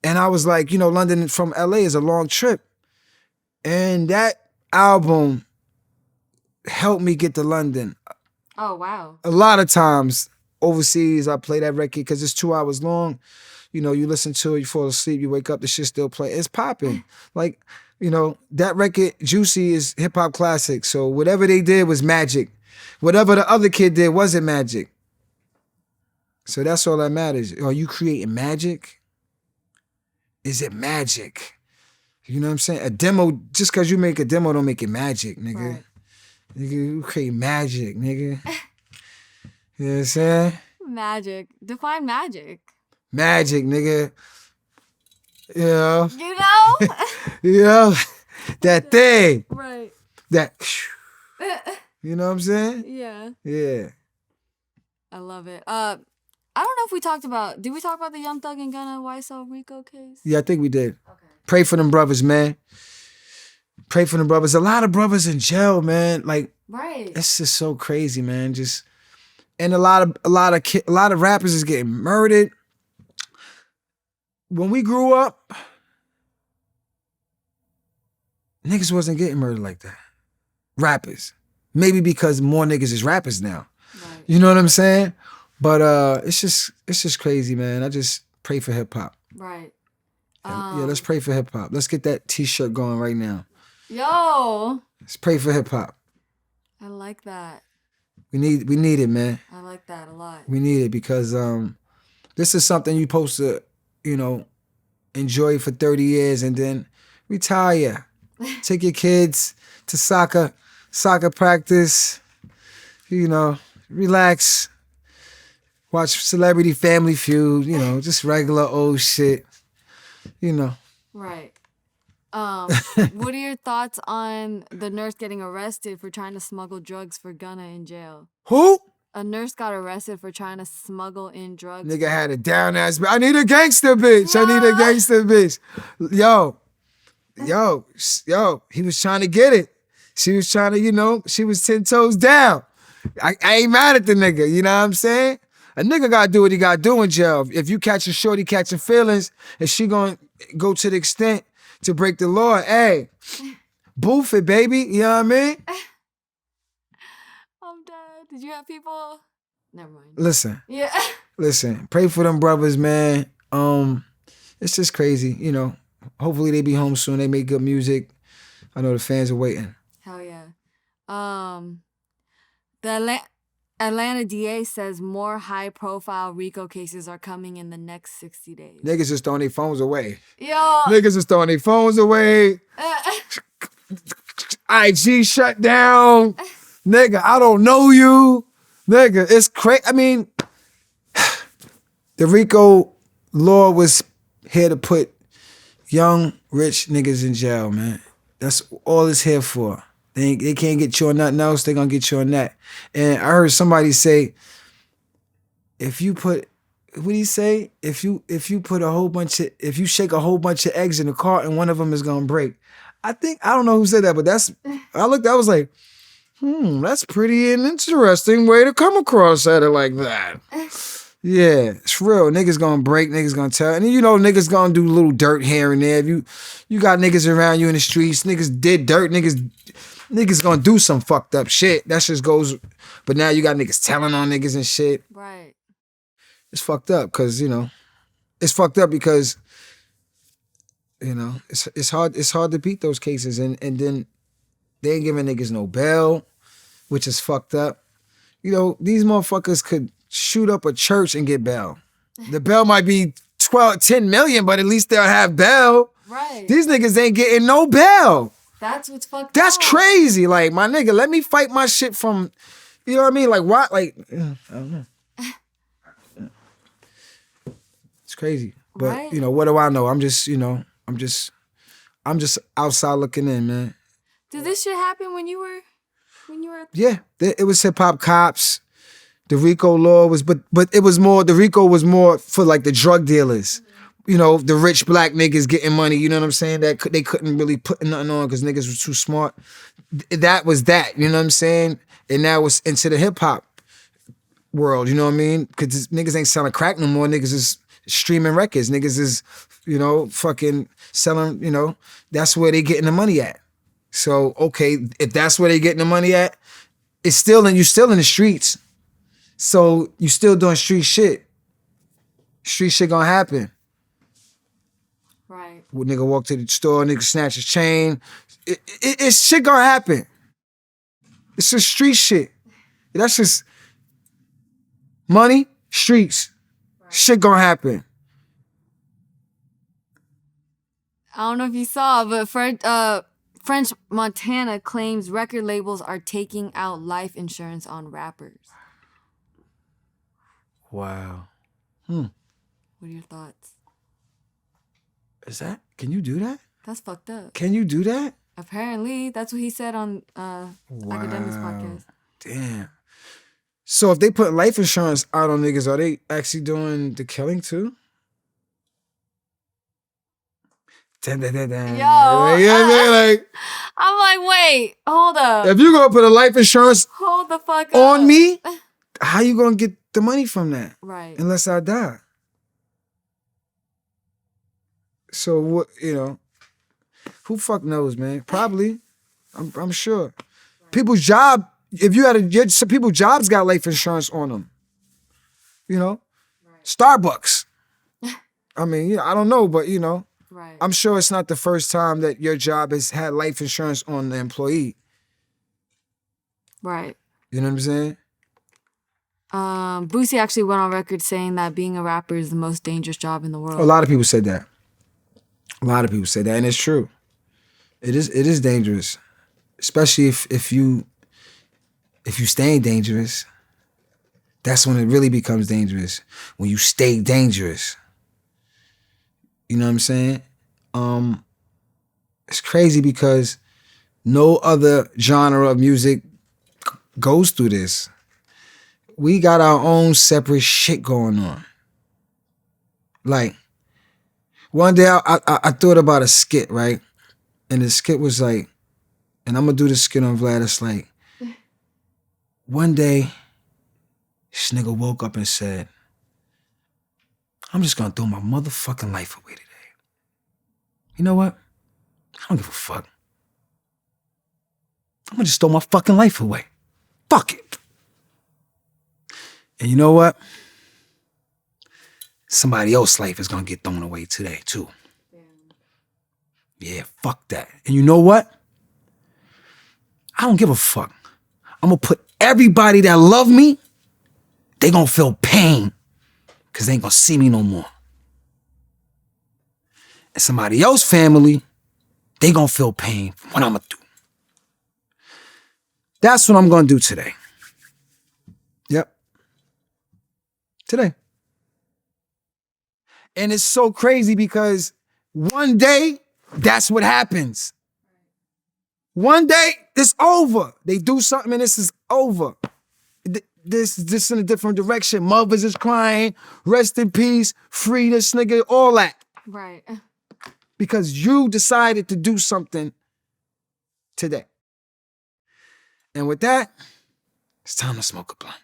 and I was like, London from LA is a long trip. And that album helped me get to London. Oh, wow. A lot of times overseas, I play that record because it's 2 hours long. you know, you listen to it, you fall asleep, you wake up, the shit still play. It's popping. Like, you know, that record, Juicy, is hip hop classic. So whatever they did was magic. Whatever the other kid did wasn't magic. So that's all that matters. Are you creating magic? Is it magic? You know what I'm saying? A demo, just because you make a demo don't make it magic, nigga. Right. Nigga, you create magic, nigga. You know what I'm saying? Magic. Define magic. Magic, nigga. You know? You know? You know? That thing. Right. That, you know what I'm saying? Yeah. Yeah. I love it. I don't know if we talked about, did we talk about the Young Thug and Gunna YSL Rico case? Yeah, I think we did. Okay. Pray for them brothers, man. Pray for them brothers. A lot of brothers in jail, man. Like, Right. it's just so crazy, man. Just, and a lot of rappers is getting murdered. When we grew up, niggas wasn't getting murdered like that. Rappers. Maybe because more niggas is rappers now. Right. You know what I'm saying? But it's just crazy, man. I just pray for hip hop. Right. Yeah, let's pray for hip hop. Let's get that t-shirt going right now. Yo. Let's pray for hip hop. I like that. We need it, man. I like that a lot. We need it because this is something you're supposed to, you know, enjoy for 30 years and then retire. Take your kids to soccer practice, you know, relax, watch Celebrity Family Feud, you know, just regular old shit, you know. Right. What are your thoughts on the nurse getting arrested for trying to smuggle drugs for Gunna in jail? Who? A nurse got arrested for trying to smuggle in drugs. Nigga had a down ass, I need a gangster bitch. I need a gangster bitch. Yo, he was trying to get it. She was trying to, you know, she was 10 toes down. I ain't mad at the nigga, you know what I'm saying? A nigga gotta do what he gotta do in jail. If you catch a shorty catching feelings, and she gonna go to the extent to break the law, hey, boof it, baby, you know what I mean? I'm dead. Did you have people? Never mind. Listen. Yeah. Listen, pray for them brothers, man. It's just crazy, you know. Hopefully they be home soon. They make good music. I know the fans are waiting. Hell yeah. The Atlanta DA says more high-profile RICO cases are coming in the next 60 days. Niggas just throwing their phones away. Yo. Niggas just throwing their phones away. IG shut down. Nigga, I don't know you. Nigga, it's crazy. I mean, the RICO law was here to put young, rich niggas in jail, man. That's all it's here for. They can't get you on nothing else, they gonna get you on that. And I heard somebody say, if you put, what do you say? If you put a whole bunch of, if you shake a whole bunch of eggs in a cart and one of them is gonna break. I don't know who said that, but I was like, that's pretty an interesting way to come across at it like that. Yeah, it's real. Niggas gonna break, niggas gonna tell. And you know niggas gonna do little dirt here and there. If you got niggas around you in the streets, niggas did dirt, niggas gonna do some fucked up shit. That just goes, but now you got niggas telling on niggas and shit. Right. It's fucked up because, you know, it's fucked up because, you know, it's hard to beat those cases and then they ain't giving niggas no bail, which is fucked up. You know, these motherfuckers could shoot up a church and get bail. The bail might be 10 million, but at least they'll have bail. Right. These niggas ain't getting no bail. That's what's fucked up. That's crazy. Like, my nigga, let me fight my shit from, you know what I mean? Like, why? Like, I don't know. It's crazy. But, Right. you know, what do I know? I'm just outside looking in, man. Did this shit happen when you were Yeah, it was hip hop cops. The RICO law was, but it was more, the RICO was more for like the drug dealers. You know, the rich black niggas getting money, you know what I'm saying? That they couldn't really put nothing on because niggas were too smart. That was that, you know what I'm saying? And that was into the hip hop world, you know what I mean? Because niggas ain't selling crack no more. Niggas is streaming records. Niggas is, you know, fucking selling, you know, that's where they getting the money at. So, okay, if that's where they getting the money at, you still in the streets. So you still doing street shit. Street shit gonna happen. Nigga walk to the store, nigga snatch his chain. It's shit gonna happen. It's just street shit. That's just money, streets. Right. Shit gonna happen. I don't know if you saw, but French Montana claims record labels are taking out life insurance on rappers. Wow. What are your thoughts? Is that? Can you do that? That's fucked up. Can you do that? Apparently, that's what he said on Academics podcast. Damn. So if they put life insurance out on niggas, are they actually doing the killing too? Yo, I'm like, wait, hold up. If you gonna put a life insurance hold the fuck on up. me, how you gonna get the money from that? Right. Unless I die. So what, who fuck knows, man? Probably. I'm sure. People's job, if you had some people's jobs got life insurance on them. Right. Starbucks. I mean, I don't know, but right. I'm sure it's not the first time that your job has had life insurance on the employee. Right. You know what I'm saying? Boosie actually went on record saying that being a rapper is the most dangerous job in the world. A lot of people said that. And it's true. It is dangerous, especially if you stay dangerous. That's when it really becomes dangerous. When you stay dangerous. You know what I'm saying? It's crazy because no other genre of music goes through this. We got our own separate shit going on. Like, one day I thought about a skit, right? And the skit was like, and I'm gonna do the skit on Vlad, it's like, one day, this nigga woke up and said, I'm just gonna throw my motherfucking life away today. You know what? I don't give a fuck. I'm gonna just throw my fucking life away. Fuck it. And you know what? Somebody else's life is gonna get thrown away today, too. Yeah, fuck that. And you know what? I don't give a fuck. I'm gonna put everybody that love me, they gonna feel pain because they ain't gonna see me no more. And somebody else's family, they gonna feel pain from what I'm gonna do. That's what I'm gonna do today. Yep. Today. And it's so crazy because one day, that's what happens. One day, it's over. They do something and this is over. This in a different direction. Mothers is crying. Rest in peace. Free this nigga. All that. Right. Because you decided to do something today. And with that, it's time to smoke a blunt.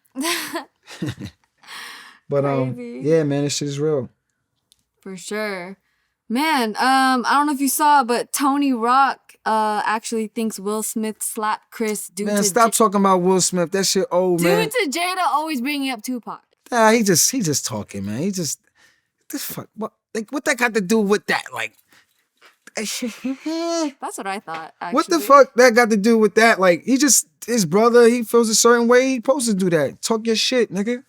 But yeah, man, this shit is real. For sure. Man, I don't know if you saw, but Tony Rock actually thinks Will Smith slapped Chris due to... Man, stop talking about Will Smith. That shit old, man. Due to Jada always bringing up Tupac. Nah, he just talking, man. This fuck, what that got to do with that? Like, that's what I thought, actually. What the fuck that got to do with that? Like, his brother, he feels a certain way. He supposed to do that. Talk your shit, nigga.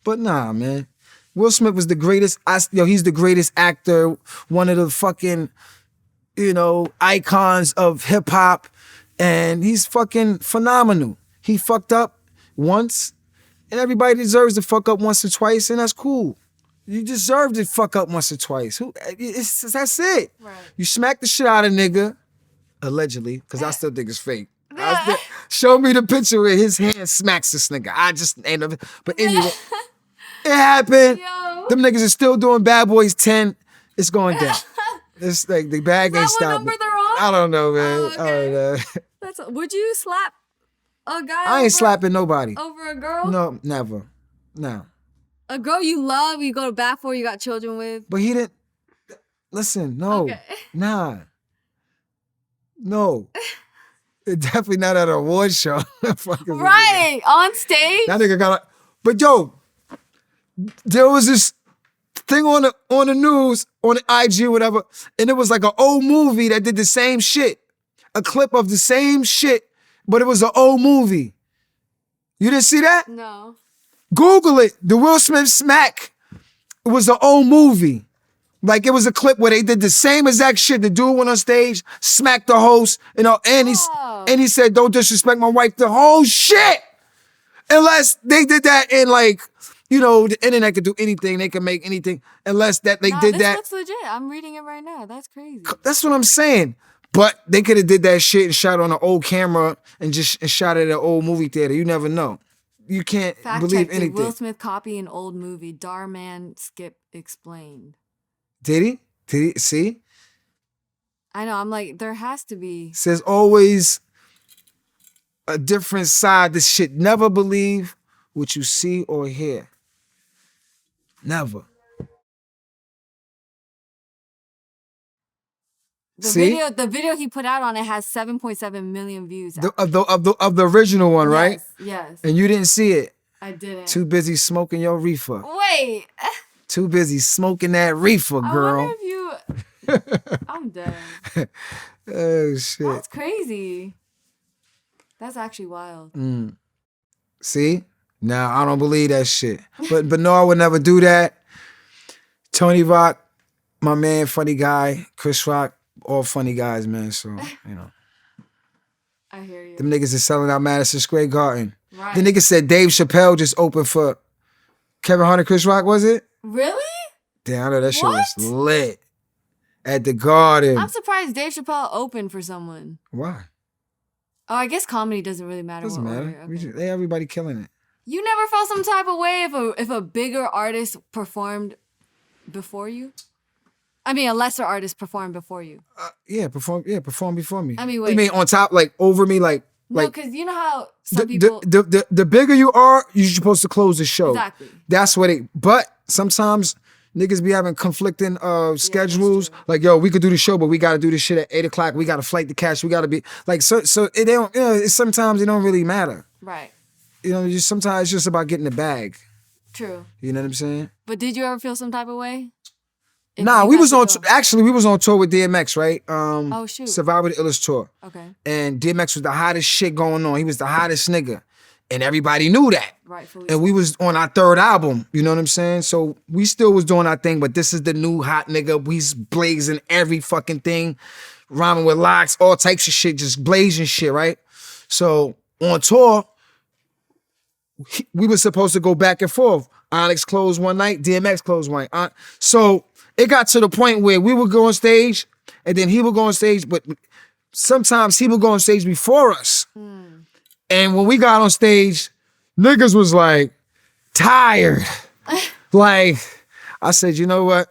But nah, man. Will Smith was the greatest, he's the greatest actor, one of the fucking, icons of hip hop, and he's fucking phenomenal. He fucked up once, and everybody deserves to fuck up once or twice, and that's cool. You deserve to fuck up once or twice. That's it. Right. You smack the shit out of nigga, allegedly, because I still think it's fake. Show me the picture where his hand smacks this nigga. I just ain't never, but anyway. It happened. Yo. Them niggas are still doing Bad Boys 10. It's going down. It's like the bag ain't stopping. What number they're on? I don't know, man. Oh, okay. I don't know. Would you slap a guy I ain't slapping nobody. Over a girl? No, never. No. A girl you love, you go to bat for, you got children with? But he didn't. Listen, no. Okay. Nah. No. It's definitely not at an award show. Right. On stage? That nigga got But yo, there was this thing on the news, on the IG or whatever, and it was like an old movie that did the same shit. A clip of the same shit, but it was an old movie. You didn't see that? No. Google it. The Will Smith smack. It was an old movie. Like it was a clip where they did the same exact shit. The dude went on stage, smacked the host, and he said, "Don't disrespect my wife." The whole shit. Unless they did that in like, the internet could do anything. They can make anything. Unless that they did this that. Looks legit. I'm reading it right now. That's crazy. That's what I'm saying. But they could have did that shit and shot on an old camera and shot at an old movie theater. You never know. You can't believe anything. Will Smith copy an old movie? Darman Skip explained. Did he? Did he? See? I know. I'm like, there has to be. Says always a different side. This shit. Never believe what you see or hear. Never. The video he put out on it has 7.7 million views. Of the original one, right? Yes. And you didn't see it. I didn't. Too busy smoking your reefer. Wait. Too busy smoking that reefer, girl. I wonder if you. I'm dead. Oh shit. That's crazy. That's actually wild. See? Now I don't believe that shit. But no, I would never do that. Tony Roc, my man, funny guy. Chris Rock. All funny guys, man. So, I hear you. Them niggas is selling out Madison Square Garden. Right. The nigga said Dave Chappelle just opened for Kevin Hart and Chris Rock, was it? Really? Damn, I know that shit was lit. At the Garden. I'm surprised Dave Chappelle opened for someone. Why? Oh, I guess comedy doesn't really matter. Doesn't matter. Okay. Everybody killing it. You never felt some type of way if a bigger artist performed before you? I mean, a lesser artist performed before you. Perform before me. I mean, wait. You mean on top, like over me, like no, because you know how some people. The bigger you are, you're supposed to close the show. Exactly. That's what it. But sometimes niggas be having conflicting schedules. Like, yo, we could do the show, but we got to do this shit at 8:00. We got a flight to catch. We got to be like, so it don't. Sometimes it don't really matter. Right. Sometimes it's just about getting the bag. True. You know what I'm saying? But did you ever feel some type of way? Nah, we was on tour with DMX, right? Oh shoot. Survivor the Illest tour. Okay. And DMX was the hottest shit going on. He was the hottest nigga. And everybody knew that. Rightfully. And we was on our third album, you know what I'm saying? So we still was doing our thing, but this is the new hot nigga. We's blazing every fucking thing, rhyming with locks, all types of shit, just blazing shit, right? So on tour, we were supposed to go back and forth. Onyx closed one night, DMX closed one night. So it got to the point where we would go on stage and then he would go on stage, but sometimes he would go on stage before us. And when we got on stage, niggas was like tired. Like, I said, you know what?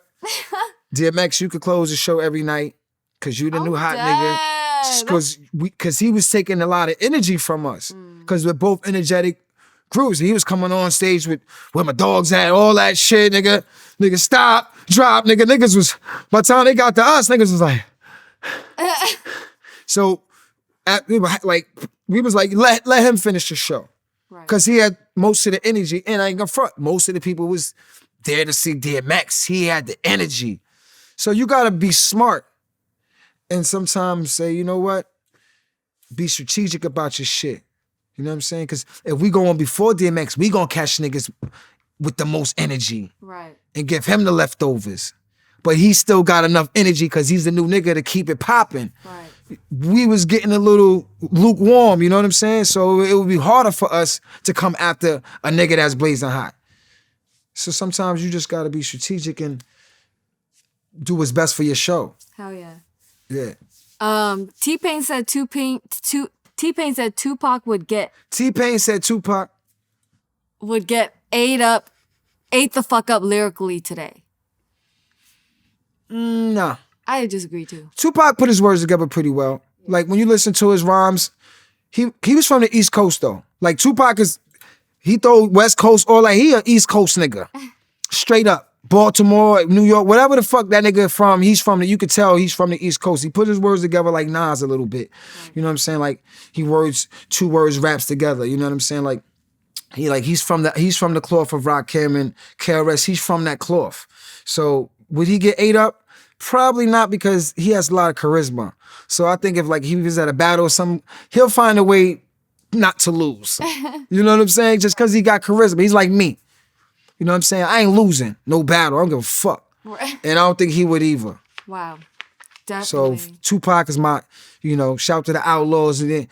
DMX, you could close the show every night because you the new hot nigga. Because he was taking a lot of energy from us because we're both energetic groups. He was coming on stage with where my dogs at, all that shit, nigga. Nigga, stop, drop, nigga. Niggas was, by the time they got to us, niggas was like. So, we was like, let him finish the show. Because he had most of the energy, and I ain't gonna front. Most of the people was there to see DMX. He had the energy. So you gotta be smart. And sometimes say, you know what? Be strategic about your shit. You know what I'm saying? Because if we go on before DMX, we gonna catch niggas with the most energy. Right. And give him the leftovers. But he still got enough energy because he's the new nigga to keep it popping. Right. We was getting a little lukewarm, you know what I'm saying? So it would be harder for us to come after a nigga that's blazing hot. So sometimes you just gotta be strategic and do what's best for your show. Hell yeah. Yeah. T-Pain said T-Pain said Tupac would get. T-Pain said Tupac would get ate the fuck up lyrically today. Nah. I disagree too. Tupac put his words together pretty well. Like when you listen to his rhymes, he was from the East Coast though. Like Tupac he throw West Coast or like he an East Coast nigga. Straight up. Baltimore, New York, whatever the fuck that nigga from, you could tell he's from the East Coast. He put his words together like Nas a little bit. You know what I'm saying? Like two words raps together. You know what I'm saying? Like he's from the cloth of Rakim and KRS. He's from that cloth. So would he get ate up? Probably not, because he has a lot of charisma. So I think if like he was at a battle or something, he'll find a way not to lose. You know what I'm saying? Just because he got charisma. He's like me. You know what I'm saying? I ain't losing no battle. I don't give a fuck. Right. And I don't think he would either. Wow. Definitely. So Tupac is my, shout to the Outlaws. And then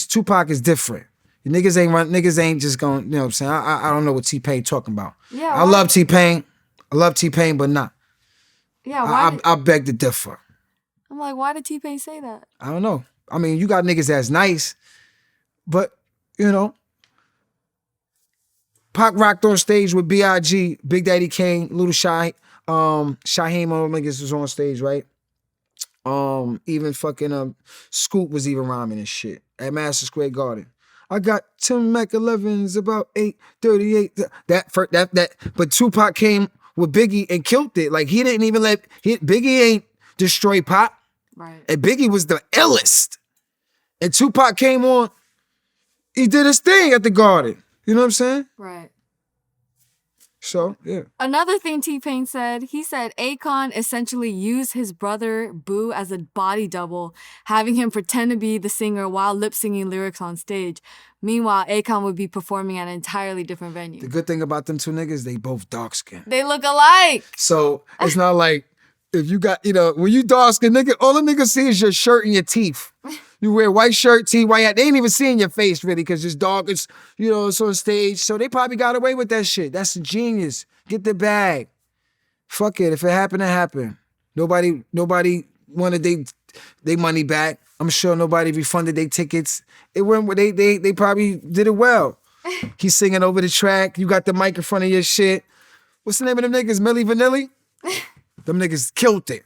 Tupac is different. Niggas ain't just going, you know what I'm saying? I don't know what T-Pain talking about. Yeah. I love T-Pain. But not. Yeah, why I beg to differ. I'm like, why did T-Pain say that? I don't know. I mean, you got niggas that's nice, but, Pac rocked on stage with B.I.G., Big Daddy Kane, Little Shy, Shaheem, all them niggas was on stage, right? Even fucking Scoop was even rhyming and shit at Madison Square Garden. I got 10 Mac 11s, about 838. But Tupac came with Biggie and killed it. Like, he didn't even Biggie ain't destroy Pac. Right. And Biggie was the illest. And Tupac came on, he did his thing at the Garden. You know what I'm saying? Right. So, yeah. Another thing T-Pain said, he said Akon essentially used his brother Boo as a body double, having him pretend to be the singer while lip-singing lyrics on stage. Meanwhile, Akon would be performing at an entirely different venue. The good thing about them two niggas, they both dark-skinned. They look alike. So, it's not like, if you got, when you dark-skinned, nigga, all the niggas see is your shirt and your teeth. You wear white shirt, tee, white hat. They ain't even seeing your face, really, because it's dark. It's, it's on stage. So they probably got away with that shit. That's genius. Get the bag. Fuck it. If it happened, it happened. Nobody wanted they money back. I'm sure nobody refunded their tickets. It went. They probably did it well. He's singing over the track. You got the mic in front of your shit. What's the name of them niggas? Milli Vanilli? Them niggas killed it.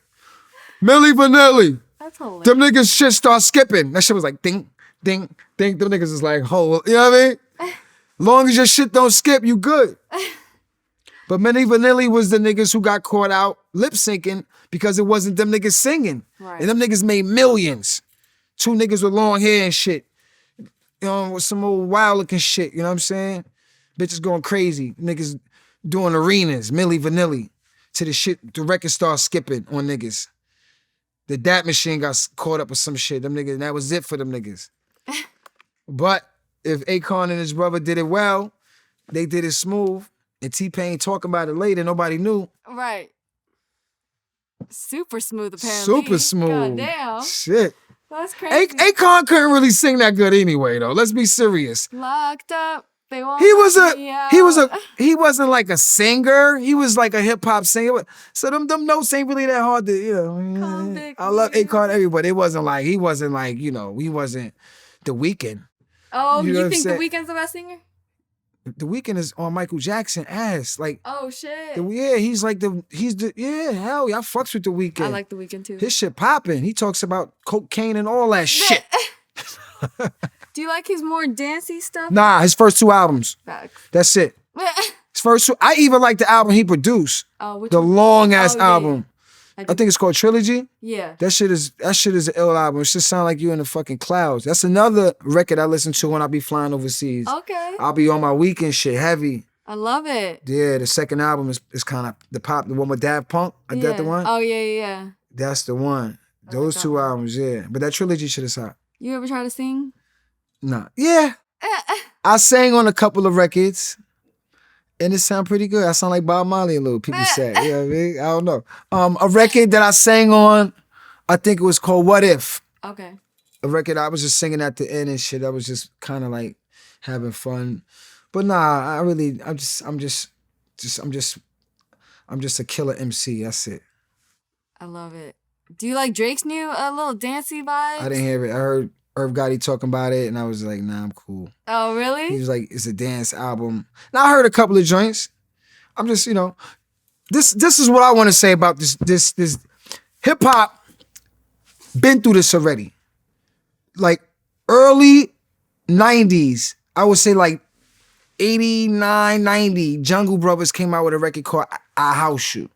Milli Vanilli. That's hilarious. Them niggas shit start skipping. That shit was like ding, ding, ding. Them niggas is like, you know what I mean? Long as your shit don't skip, you good. But Milli Vanilli was the niggas who got caught out lip syncing because it wasn't them niggas singing. Right. And them niggas made millions. Two niggas with long hair and shit. With some old wild looking shit, you know what I'm saying? Bitches going crazy. Niggas doing arenas, Milli Vanilli. To the shit, the record started skipping on niggas. The Dat Machine got caught up with some shit. Them niggas, and that was it for them niggas. But if Akon and his brother did it well, they did it smooth. And T-Pain talking about it later, nobody knew. Right. Super smooth, apparently. Super smooth. God damn. Shit. That's crazy. Akon couldn't really sing that good anyway, though. Let's be serious. Locked up. They won't He wasn't like a singer. He was like a hip hop singer. So them notes ain't really that hard to, I love Akon, everybody. He wasn't like, he wasn't The Weeknd. Oh, You know you think The saying? Weeknd's the best singer? The Weeknd is on Michael Jackson ass. Like, Oh shit. hell yeah, I fucks with The Weeknd. I like The Weeknd too. His shit popping. He talks about cocaine and all that shit. Do you like his more dancey stuff? Nah, his first two albums. Facts. That's it. His first two. I even like the album he produced. Oh, which The one? long ass Oh, yeah, album. I I think it's called Trilogy. Yeah. That shit is an ill album. It just sound like you in the fucking clouds. That's another record I listen to when I be flying overseas. Okay. I'll be on my weekend shit heavy. I love it. Yeah, the second album is kind of the one with Daft Punk. Is that the one? Oh yeah. That's the one. Those that two one. albums, yeah. But that Trilogy shit is hot. You ever try to sing? Nah. Yeah. I sang on a couple of records. And it sound pretty good. I sound like Bob Marley a little, people say. You know what I mean? I don't know. A record that I sang on, I think it was called What If. Okay. A record I was just singing at the end and shit. I was just kind of like having fun. But nah, I'm just a killer MC. That's it. I love it. Do you like Drake's new little dancey vibe? I didn't hear it. I heard Irv Gotti talking about it, and I was like, nah, I'm cool. Oh, really? He was like, it's a dance album. Now I heard a couple of joints. I'm just, this is what I want to say about this hip hop. Been through this already. Like early 90s, I would say like 89, 90, Jungle Brothers came out with a record called I House You.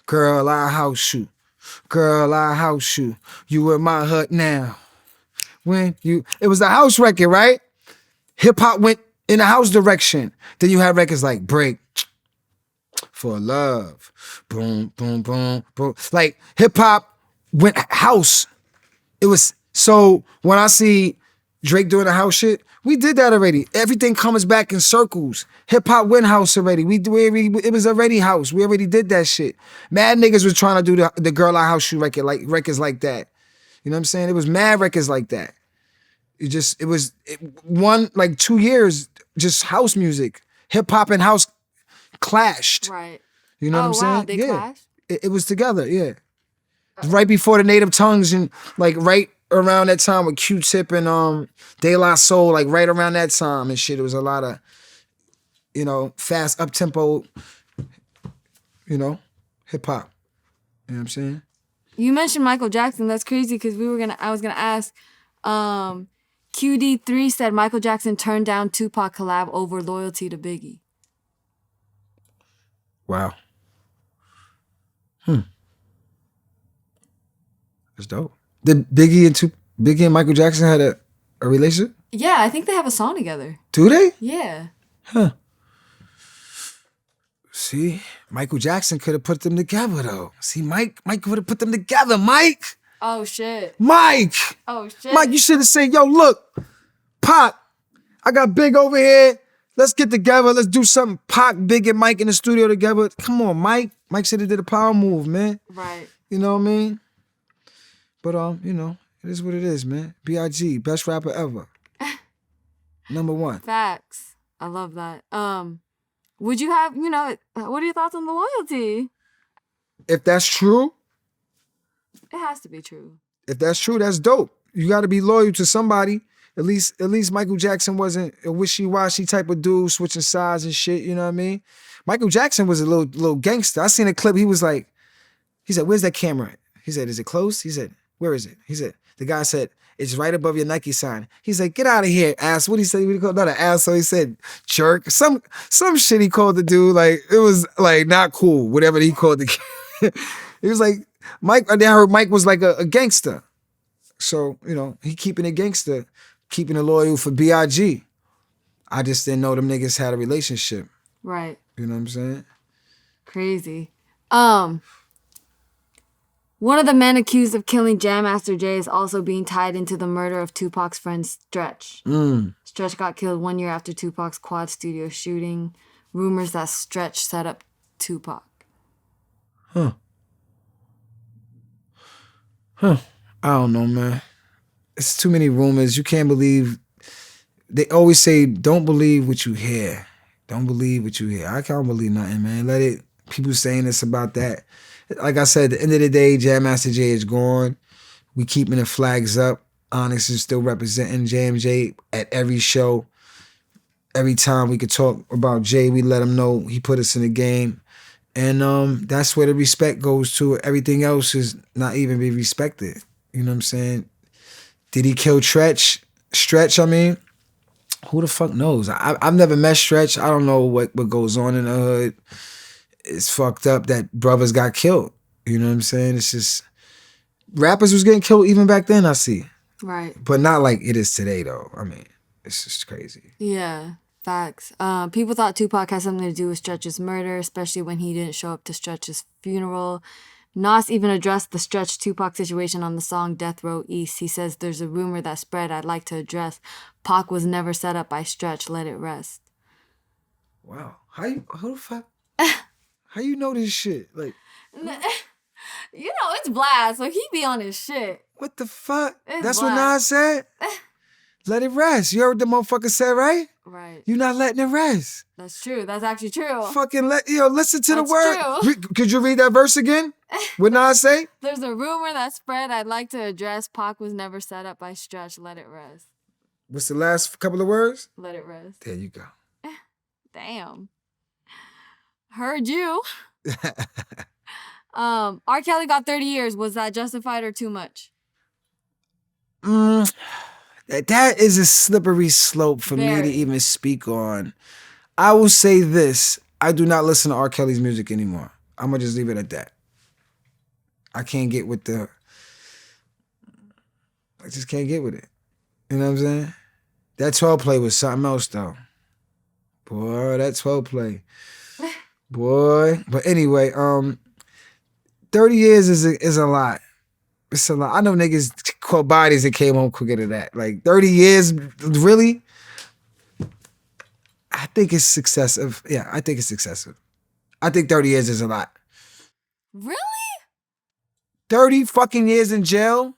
Girl, I house you. Girl, I house you. You in my hut now. It was the house record, right? Hip hop went in the house direction. Then you had records like Break, for love. Boom, boom, boom, boom. Like hip hop went house. It was so when I see Drake doing the house shit, we did that already. Everything comes back in circles. Hip hop went house already. It was already house. We already did that shit. Mad niggas was trying to do the Girl I House You records like that. You know what I'm saying? It was mad records like that. One like 2 years just house music. Hip hop and house clashed. Right. You know what I'm saying? Wow, they clashed? It was together, yeah. Right before the Native Tongues and like right around that time with Q-Tip and De La Soul, like right around that time and shit. It was a lot of, fast up-tempo, hip hop. You know what I'm saying? You mentioned Michael Jackson. That's crazy because I was gonna ask, QD3 said Michael Jackson turned down Tupac collab over loyalty to Biggie. Wow. That's dope. Did Biggie and Michael Jackson had a relationship? Yeah, I think they have a song together. Do they? Yeah. Huh. See, Michael Jackson could have put them together though. See, Mike could have put them together. Mike. Oh shit. Mike. Oh shit. Mike, you should have said, yo, look, Pac, I got Big over here. Let's get together. Let's do something. Pac, Big, and Mike in the studio together. Come on, Mike. Mike should have did a power move, man. Right. You know what I mean? But it is what it is, man. B.I.G., best rapper ever. Number one. Facts. I love that. Would you have, what are your thoughts on the loyalty? If that's true, it has to be true. If that's true, that's dope. You got to be loyal to somebody. At least Michael Jackson wasn't a wishy-washy type of dude, switching sides and shit, you know what I mean? Michael Jackson was a little gangster. I seen a clip, he said, where's that camera? He said, is it close? He said, where is it? He said, the guy said, it's right above your Nike sign. He's like, get out of here, ass. What he say? What he called? Not an asshole. He said, jerk. Some shit he called the dude. Like, it was like not cool. Whatever he called the kid. He was like, Mike. I heard Mike was like a gangster. So he keeping it gangster, keeping it loyal for B.I.G. I just didn't know them niggas had a relationship. Right. You know what I'm saying? Crazy. One of the men accused of killing Jam Master Jay is also being tied into the murder of Tupac's friend Stretch. Stretch got killed 1 year after Tupac's Quad Studio shooting. Rumors that Stretch set up Tupac. Huh. I don't know, man. It's too many rumors. You can't believe. They always say, don't believe what you hear. Don't believe what you hear. I can't believe nothing, man. Let it. People saying this about that. Like I said, at the end of the day, Jam Master Jay is gone. We keeping the flags up. Onyx is still representing JMJ at every show. Every time we could talk about Jay, we let him know he put us in the game. And that's where the respect goes to. Everything else is not even be respected. You know what I'm saying? Did he kill Stretch? I mean, who the fuck knows? I've never met Stretch. I don't know what goes on in the hood. It's fucked up that brothers got killed. You know what I'm saying? It's just, rappers was getting killed even back then, I see. Right. But not like it is today, though. I mean, it's just crazy. Yeah, facts. People thought Tupac had something to do with Stretch's murder, especially when he didn't show up to Stretch's funeral. Nas even addressed the Stretch-Tupac situation on the song Death Row East. He says, there's a rumor that spread I'd like to address. Pac was never set up by Stretch. Let it rest. Wow. How the fuck? How you know this shit? Like, it's Vlad, so he be on his shit. What the fuck? It's That's Vlad. what Nas said? Let it rest. You heard what the motherfucker said, right? Right. You not letting it rest. That's true. That's actually true. Fucking listen to That's the word. true. Could you read that verse again? What Nas say? There's a rumor that spread I'd like to address. Pac was never set up by Stretch. Let it rest. What's the last couple of words? Let it rest. There you go. Damn. Heard you. R. Kelly got 30 years. Was that justified or too much? That is a slippery slope for me to Very. even speak on. I will say this. I do not listen to R. Kelly's music anymore. I'm going to just leave it at that. I can't get with I just can't get with it. You know what I'm saying? That 12 play was something else, though. Boy, that 12 play. Boy. But anyway, 30 years is a lot. It's a lot. I know niggas caught bodies and came home quicker than that. Like 30 years, really? I think it's excessive. Yeah, I think it's excessive. I think 30 years is a lot. Really? 30 fucking years in jail?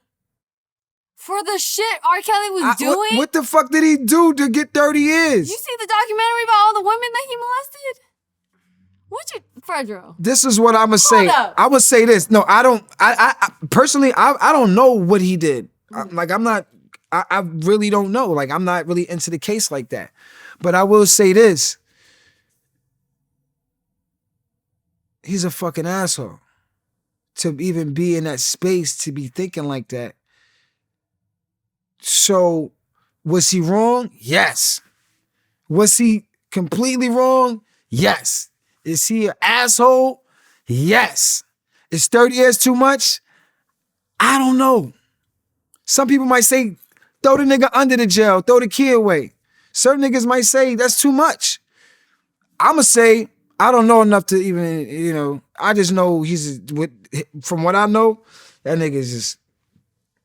For the shit R. Kelly was doing? What the fuck did he do to get 30 years? You see the documentary about all the women that he molested? Fredro? This is what I'ma say. up. I would say this. No, I don't. I personally, I don't know what he did. I'm not. I really don't know. Like, I'm not really into the case like that. But I will say this. He's a fucking asshole. To even be in that space, to be thinking like that. So, was he wrong? Yes. Was he completely wrong? Yes. Is he an asshole? Yes. Is 30 years too much? I don't know. Some people might say, throw the nigga under the jail, throw the key away. Certain niggas might say, that's too much. I'ma say, I don't know enough to even, I just know from what I know, that nigga is just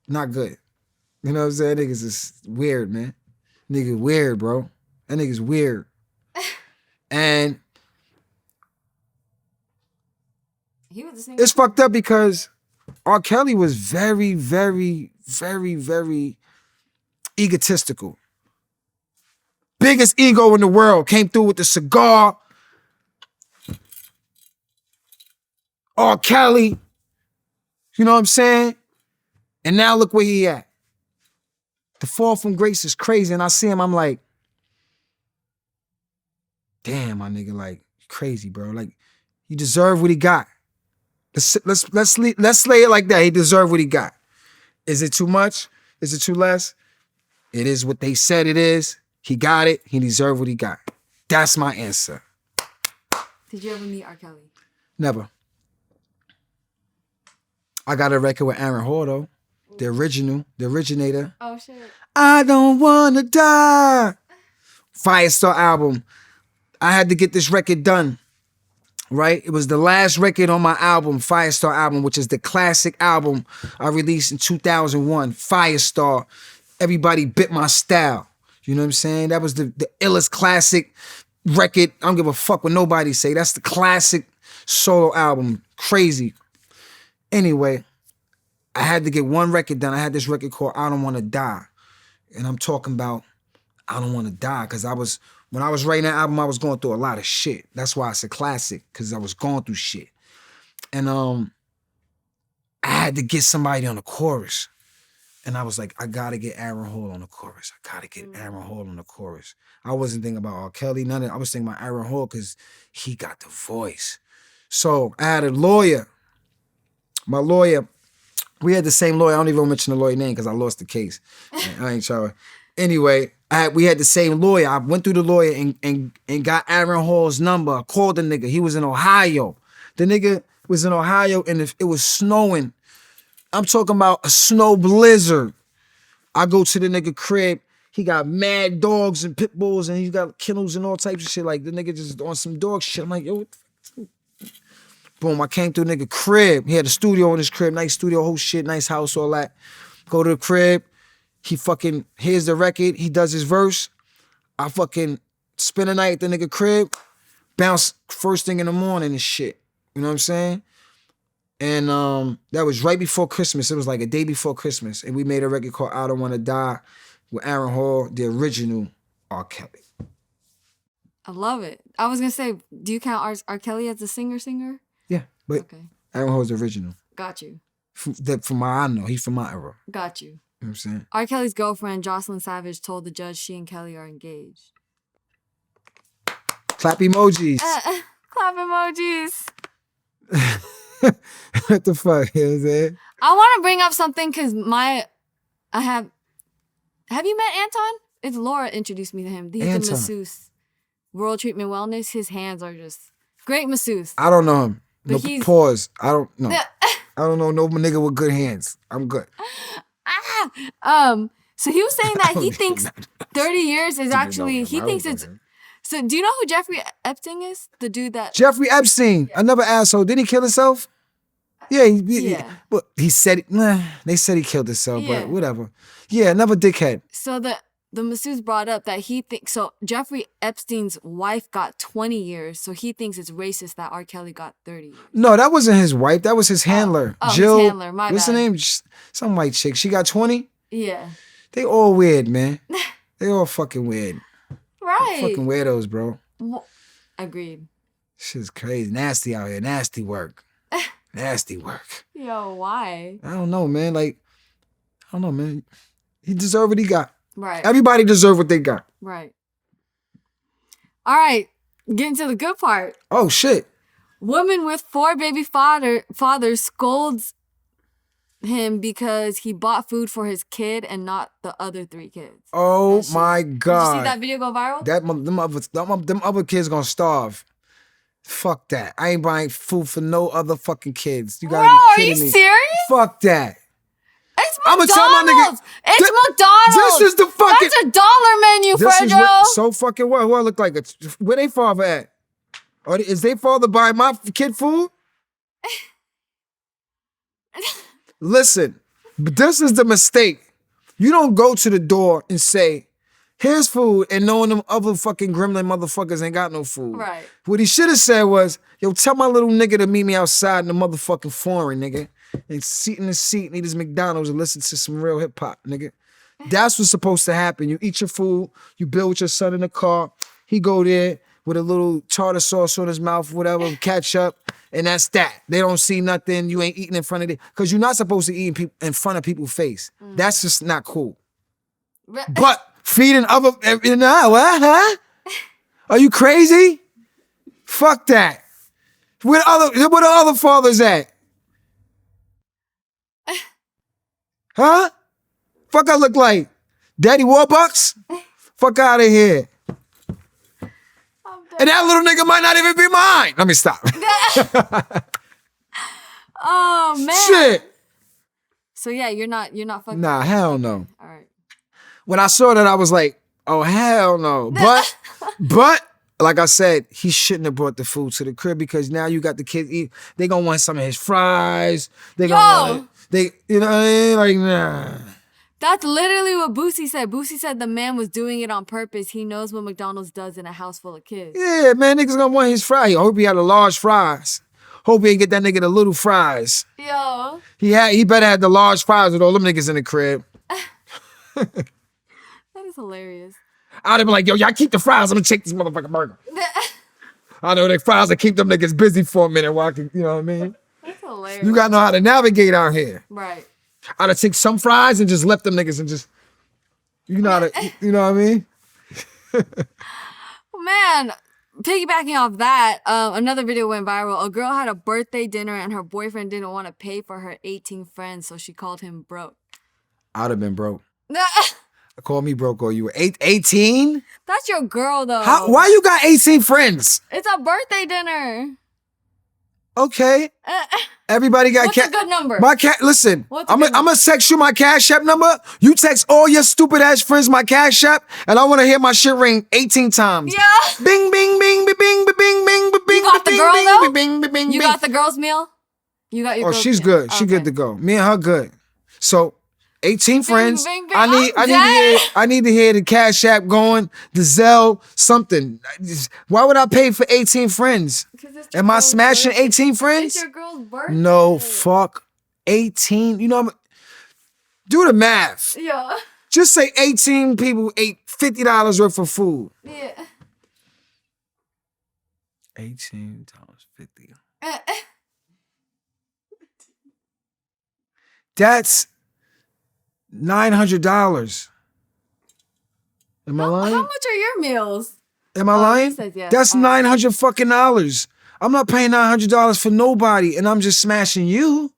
not good. You know what I'm saying? That nigga's just weird, man. Nigga weird, bro. That nigga's weird. And it's fucked up because R. Kelly was very, very, very, very egotistical. Biggest ego in the world. Came through with the cigar. R. Kelly. You know what I'm saying? And now look where he at. The fall from grace is crazy. And I see him, I'm like, damn, my nigga, like, crazy, bro. Like, you deserve what he got. Let's slay it like that. He deserved what he got. Is it too much? Is it too less? It is what they said it is. He got it. He deserved what he got. That's my answer. Did you ever meet R. Kelly? Never. I got a record with Aaron Hall, though. The originator. Oh, shit. I don't wanna die. Firestar album. I had to get this record done. Right? It was the last record on my album, Firestar album, which is the classic album I released in 2001. Firestar. Everybody bit my style. You know what I'm saying? That was the illest classic record. I don't give a fuck what nobody say. That's the classic solo album. Crazy. Anyway, I had to get one record done. I had this record called I Don't Wanna Die. And I'm talking about I don't wanna die because when I was writing that album, I was going through a lot of shit. That's why it's a classic, because I was going through shit. And I had to get somebody on the chorus. And I was like, I gotta get Aaron Hall on the chorus. I gotta get Aaron Hall on the chorus. I wasn't thinking about R. Kelly, none of it. I was thinking about Aaron Hall because he got the voice. So I had a lawyer. My lawyer, we had the same lawyer. I don't even mention the lawyer name because I lost the case. I ain't trying. Anyway, we had the same lawyer. I went through the lawyer and got Aaron Hall's number. I called the nigga. He was in Ohio. The nigga was in Ohio and it was snowing. I'm talking about a snow blizzard. I go to the nigga crib. He got mad dogs and pit bulls and he's got kennels and all types of shit. Like the nigga just on some dog shit. I'm like, yo, what the fuck? Boom, I came to a nigga crib. He had a studio in his crib. Nice studio, whole shit, nice house, all that. Go to the crib. He fucking hears the record. He does his verse. I fucking spend the night at the nigga crib. Bounce first thing in the morning and shit. You know what I'm saying? And that was right before Christmas. It was like a day before Christmas. And we made a record called I Don't Wanna Die with Aaron Hall, the original R. Kelly. I love it. I was going to say, do you count R. Kelly as a singer? Yeah, but okay. Aaron Hall's the original. Got you. From my I know. He's from my era. Got you. You know what I'm saying? R. Kelly's girlfriend, Jocelyn Savage, told the judge she and Kelly are engaged. Clap emojis. Clap emojis. What the fuck? You know what I'm saying? I want to bring up something because have you met Anton? It's Laura introduced me to him. He's a masseuse. World Treatment Wellness. His hands are just great masseuse. I don't know him. No, pause. I don't know. I don't know no nigga with good hands. I'm good. So he was saying that he thinks 30 years is actually, he thinks it's So do you know who Jeffrey Epstein is? The dude that... Jeffrey Epstein, another asshole. Didn't he kill himself? Yeah, he said it. Nah, they said he killed himself, but whatever. Yeah, another dickhead. So the masseuse brought up that he thinks... So Jeffrey Epstein's wife got 20 years, so he thinks it's racist that R. Kelly got 30 years. No, that wasn't his wife. That was his handler. Jill. His handler, my what's bad. her name? Some white chick. She got 20? Yeah. They all weird, man. They all fucking weird. Right. Fucking weirdos, bro. Agreed. Shit's crazy. Nasty out here. Nasty work. Nasty work. Yo, why? I don't know, man. Like, I don't know, man. He deserved what he got. Right. Everybody deserve what they got. Right. All right. Getting to the good part. Oh, shit. Woman with 4 baby fathers scolds him because he bought food for his kid and not the other 3 kids. Oh, my God. Did you see that video go viral? Them other kids gonna starve. Fuck that. I ain't buying food for no other fucking kids. You gotta be kidding me. Are you serious? Fuck that. It's I'ma McDonald's. tell my nigga, It's McDonald's. This is the fucking... That's a dollar menu, This is Fredro. what, so fucking what? Who I look like? Where they father at? Or is they father buying my kid food? Listen, but this is the mistake. You don't go to the door and say, here's food, and knowing them other fucking gremlin motherfuckers ain't got no food. Right. What he should have said was, yo, tell my little nigga to meet me outside in the motherfucking foreign, nigga. And sit in the seat and eat his McDonald's and listen to some real hip hop, nigga. That's what's supposed to happen. You eat your food, you build with your son in the car, he go there with a little tartar sauce on his mouth, whatever, ketchup, and that's that. They don't see nothing, you ain't eating in front of them. Because you're not supposed to eat in front of people's face. That's just not cool. But feeding other, what, huh? Are you crazy? Fuck that. Where the other fathers at? Huh? Fuck I look like? Daddy Warbucks? Fuck out of here. And that little nigga might not even be mine. Let me stop. Oh, man. Shit. So yeah, you're not fucking... Nah, hell no. All right. When I saw that, I was like, oh, hell no. But, like I said, he shouldn't have brought the food to the crib because now you got the kids eat. They gonna want some of his fries. They gonna want it. You know what I mean? Like, nah. That's literally what Boosie said. Boosie said the man was doing it on purpose. He knows what McDonald's does in a house full of kids. Yeah, man, niggas gonna want his fries. I hope he had the large fries. Hope he ain't get that nigga the little fries. Yo. He better have the large fries with all them niggas in the crib. That is hilarious. I'd have been like, yo, y'all keep the fries. I'm gonna take this motherfucking burger. I know they fries that keep them niggas busy for a minute while I can, you know what I mean? That's hilarious. You gotta know how to navigate out here. Right. I'd have taken some fries and just left them niggas and just, you know what I mean? Man, piggybacking off that, another video went viral. A girl had a birthday dinner and her boyfriend didn't want to pay for her 18 friends, so she called him broke. I'd have been broke. Call me broke or you were 18? That's your girl, though. Why you got 18 friends? It's a birthday dinner. Okay. Everybody got What's a good number? Listen, What's a I'm good gonna text you my Cash App number. You text all your stupid ass friends my Cash App, and I want to hear my shit ring 18 times. Yeah. Bing, bing, bing, bing, bing, bing, bing, bing, You got the bing, girl, bing, though? bing, bing, bing, You bing. got the girl's meal? You got your Oh, girl's she's meal. good. She good to go. Me and her good. So 18 friends. bing, bing. I need to hear the Cash App going, the Zelle, something. Why would I pay for 18 friends? Am I smashing 18 friends? It's your girl's birthday. No, fuck. 18. You know, do the math. Yeah. Just say 18 people ate $50 worth of food. Yeah. $18 50. That's $900. Am I lying? How much are your meals? Am I lying? Says yes. That's $900 fucking dollars. I'm not paying $900 for nobody, and I'm just smashing you.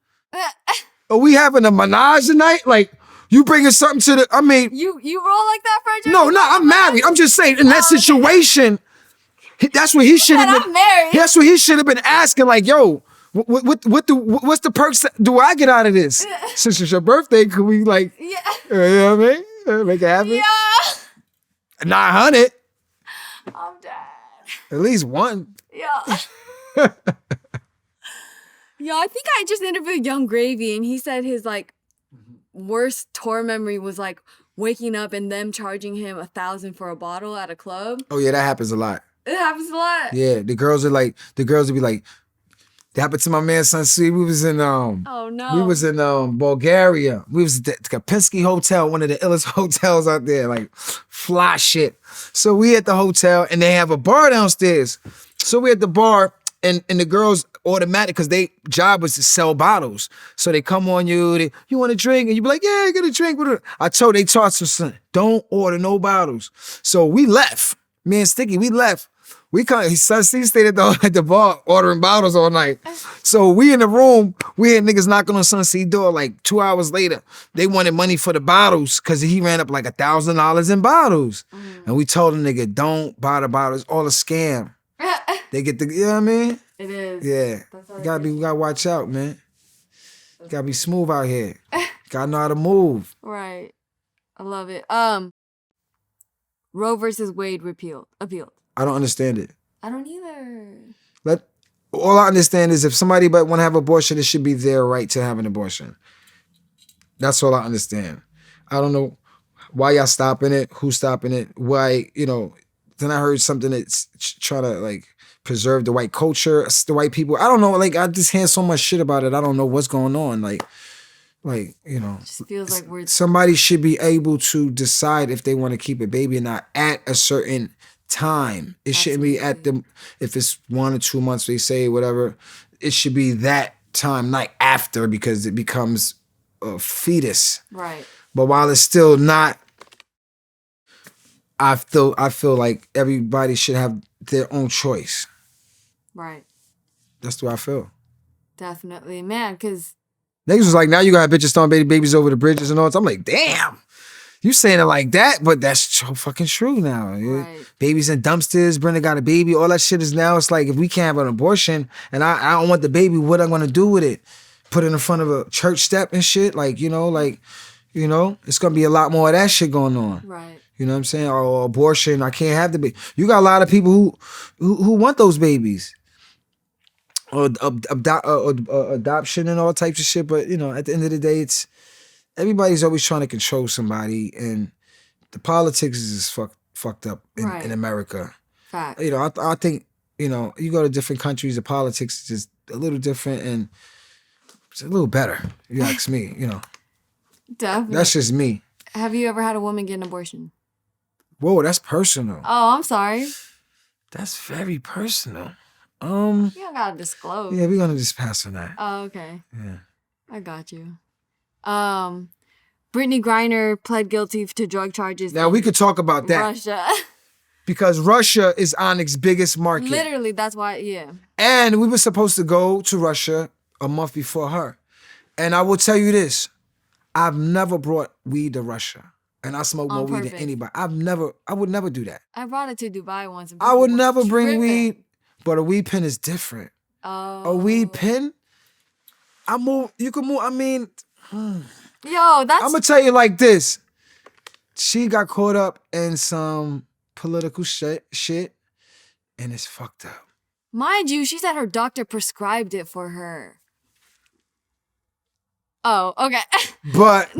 Are we having a menage tonight? Like, you bringing something to the, I mean. You roll like that, Fredro? No, I'm married. I'm just saying, in that situation, that's what he should have been. I'm married. That's what he should have been asking, like, yo, what's the perks do I get out of this? Since it's your birthday, could we, like, Yeah. you know what I mean? Make it happen? Yeah. 900. I'm dead. At least one. Yeah. Yo, I think I just interviewed Young Gravy, and he said his like worst tour memory was like waking up and them charging him $1,000 for a bottle at a club. Oh yeah, that happens a lot. It happens a lot. Yeah, the girls would be like, that happened to my man Son C. We was in Oh no. we was in Bulgaria. We was at the Kapinski Hotel, one of the illest hotels out there, like fly shit. So we at the hotel and they have a bar downstairs. So we at the bar and the girls automatic, because they job was to sell bottles. So they come on you, you want a drink? And you be like, yeah, get a drink. I told they taught some son, don't order no bottles. So we left. Me and Sticky, we left. We can't. Son C stayed at the bar ordering bottles all night. So we in the room. We had niggas knocking on Son C door like 2 hours later. They wanted money for the bottles because he ran up like $1,000 in bottles. And we told the nigga, don't buy the bottles. All a scam. They get the, you know what I mean? It is. Yeah. We gotta watch out, man. You gotta be smooth out here. Gotta know how to move. Right. I love it. Roe versus Wade appealed. I don't understand it. I don't either. All I understand is if somebody but want to have abortion, it should be their right to have an abortion. That's all I understand. I don't know why y'all stopping it, who's stopping it, why, then I heard something that's trying to like preserve the white culture, the white people. I don't know, like I just hear so much shit about it. I don't know what's going on. Like, it just feels like we're somebody should be able to decide if they want to keep a baby or not at a certain time. It shouldn't be at if it's 1 or 2 months, they say, whatever. It should be that time, not after, because it becomes a fetus. Right. But while it's still not, I feel like everybody should have their own choice. Right. That's the way I feel. Definitely, man, because niggas was like, now you got bitches throwing babies over the bridges and all that. I'm like, damn. You saying it like that, but that's so fucking true now. Right. Babies in dumpsters, Brenda got a baby, all that shit is now. It's like, if we can't have an abortion and I don't want the baby, what I'm gonna do with it? Put it in front of a church step and shit? It's gonna be a lot more of that shit going on. Right. You know what I'm saying? Or abortion, I can't have the baby. You got a lot of people who want those babies. Or adoption and all types of shit. But, at the end of the day, everybody's always trying to control somebody, and the politics is just fucked up in America. Fact. I think, you go to different countries, the politics is just a little different and it's a little better, if you ask me, Definitely. That's just me. Have you ever had a woman get an abortion? Whoa, that's personal. Oh, I'm sorry. That's very personal. You don't gotta disclose. Yeah, we're gonna just pass on that. Oh, okay. Yeah. I got you. Brittany Griner pled guilty to drug charges. Now we could talk about that. Russia. Because Russia is Onyx's biggest market. Literally, that's why, yeah. And we were supposed to go to Russia a month before her. And I will tell you this, I've never brought weed to Russia. And I smoke more weed than anybody. I would never do that. I brought it to Dubai once. I would never bring weed, but a weed pen is different. Oh. A weed pen? You can move, Yo, that's... I'm gonna tell you like this. She got caught up in some political shit, and it's fucked up. Mind you, she said her doctor prescribed it for her. Oh, okay. But,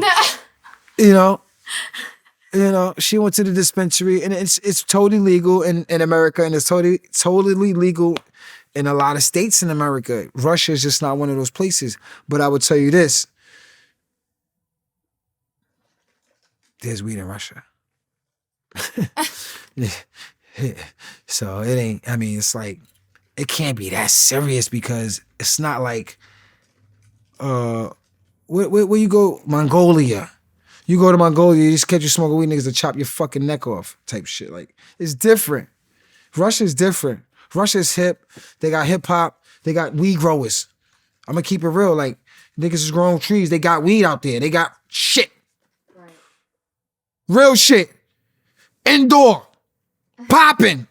she went to the dispensary, and it's totally legal in America, and it's totally legal in a lot of states in America. Russia is just not one of those places. But I would tell you this. There's weed in Russia. So it ain't, it's like, it can't be that serious because it's not like, where you go? Mongolia. You go to Mongolia, you just catch you smoking weed, niggas to chop your fucking neck off type shit. Like, it's different. Russia's different. Russia's hip. They got hip hop. They got weed growers. I'm gonna keep it real. Like, niggas is growing trees. They got weed out there. They got shit. Right. Real shit. Indoor. Popping.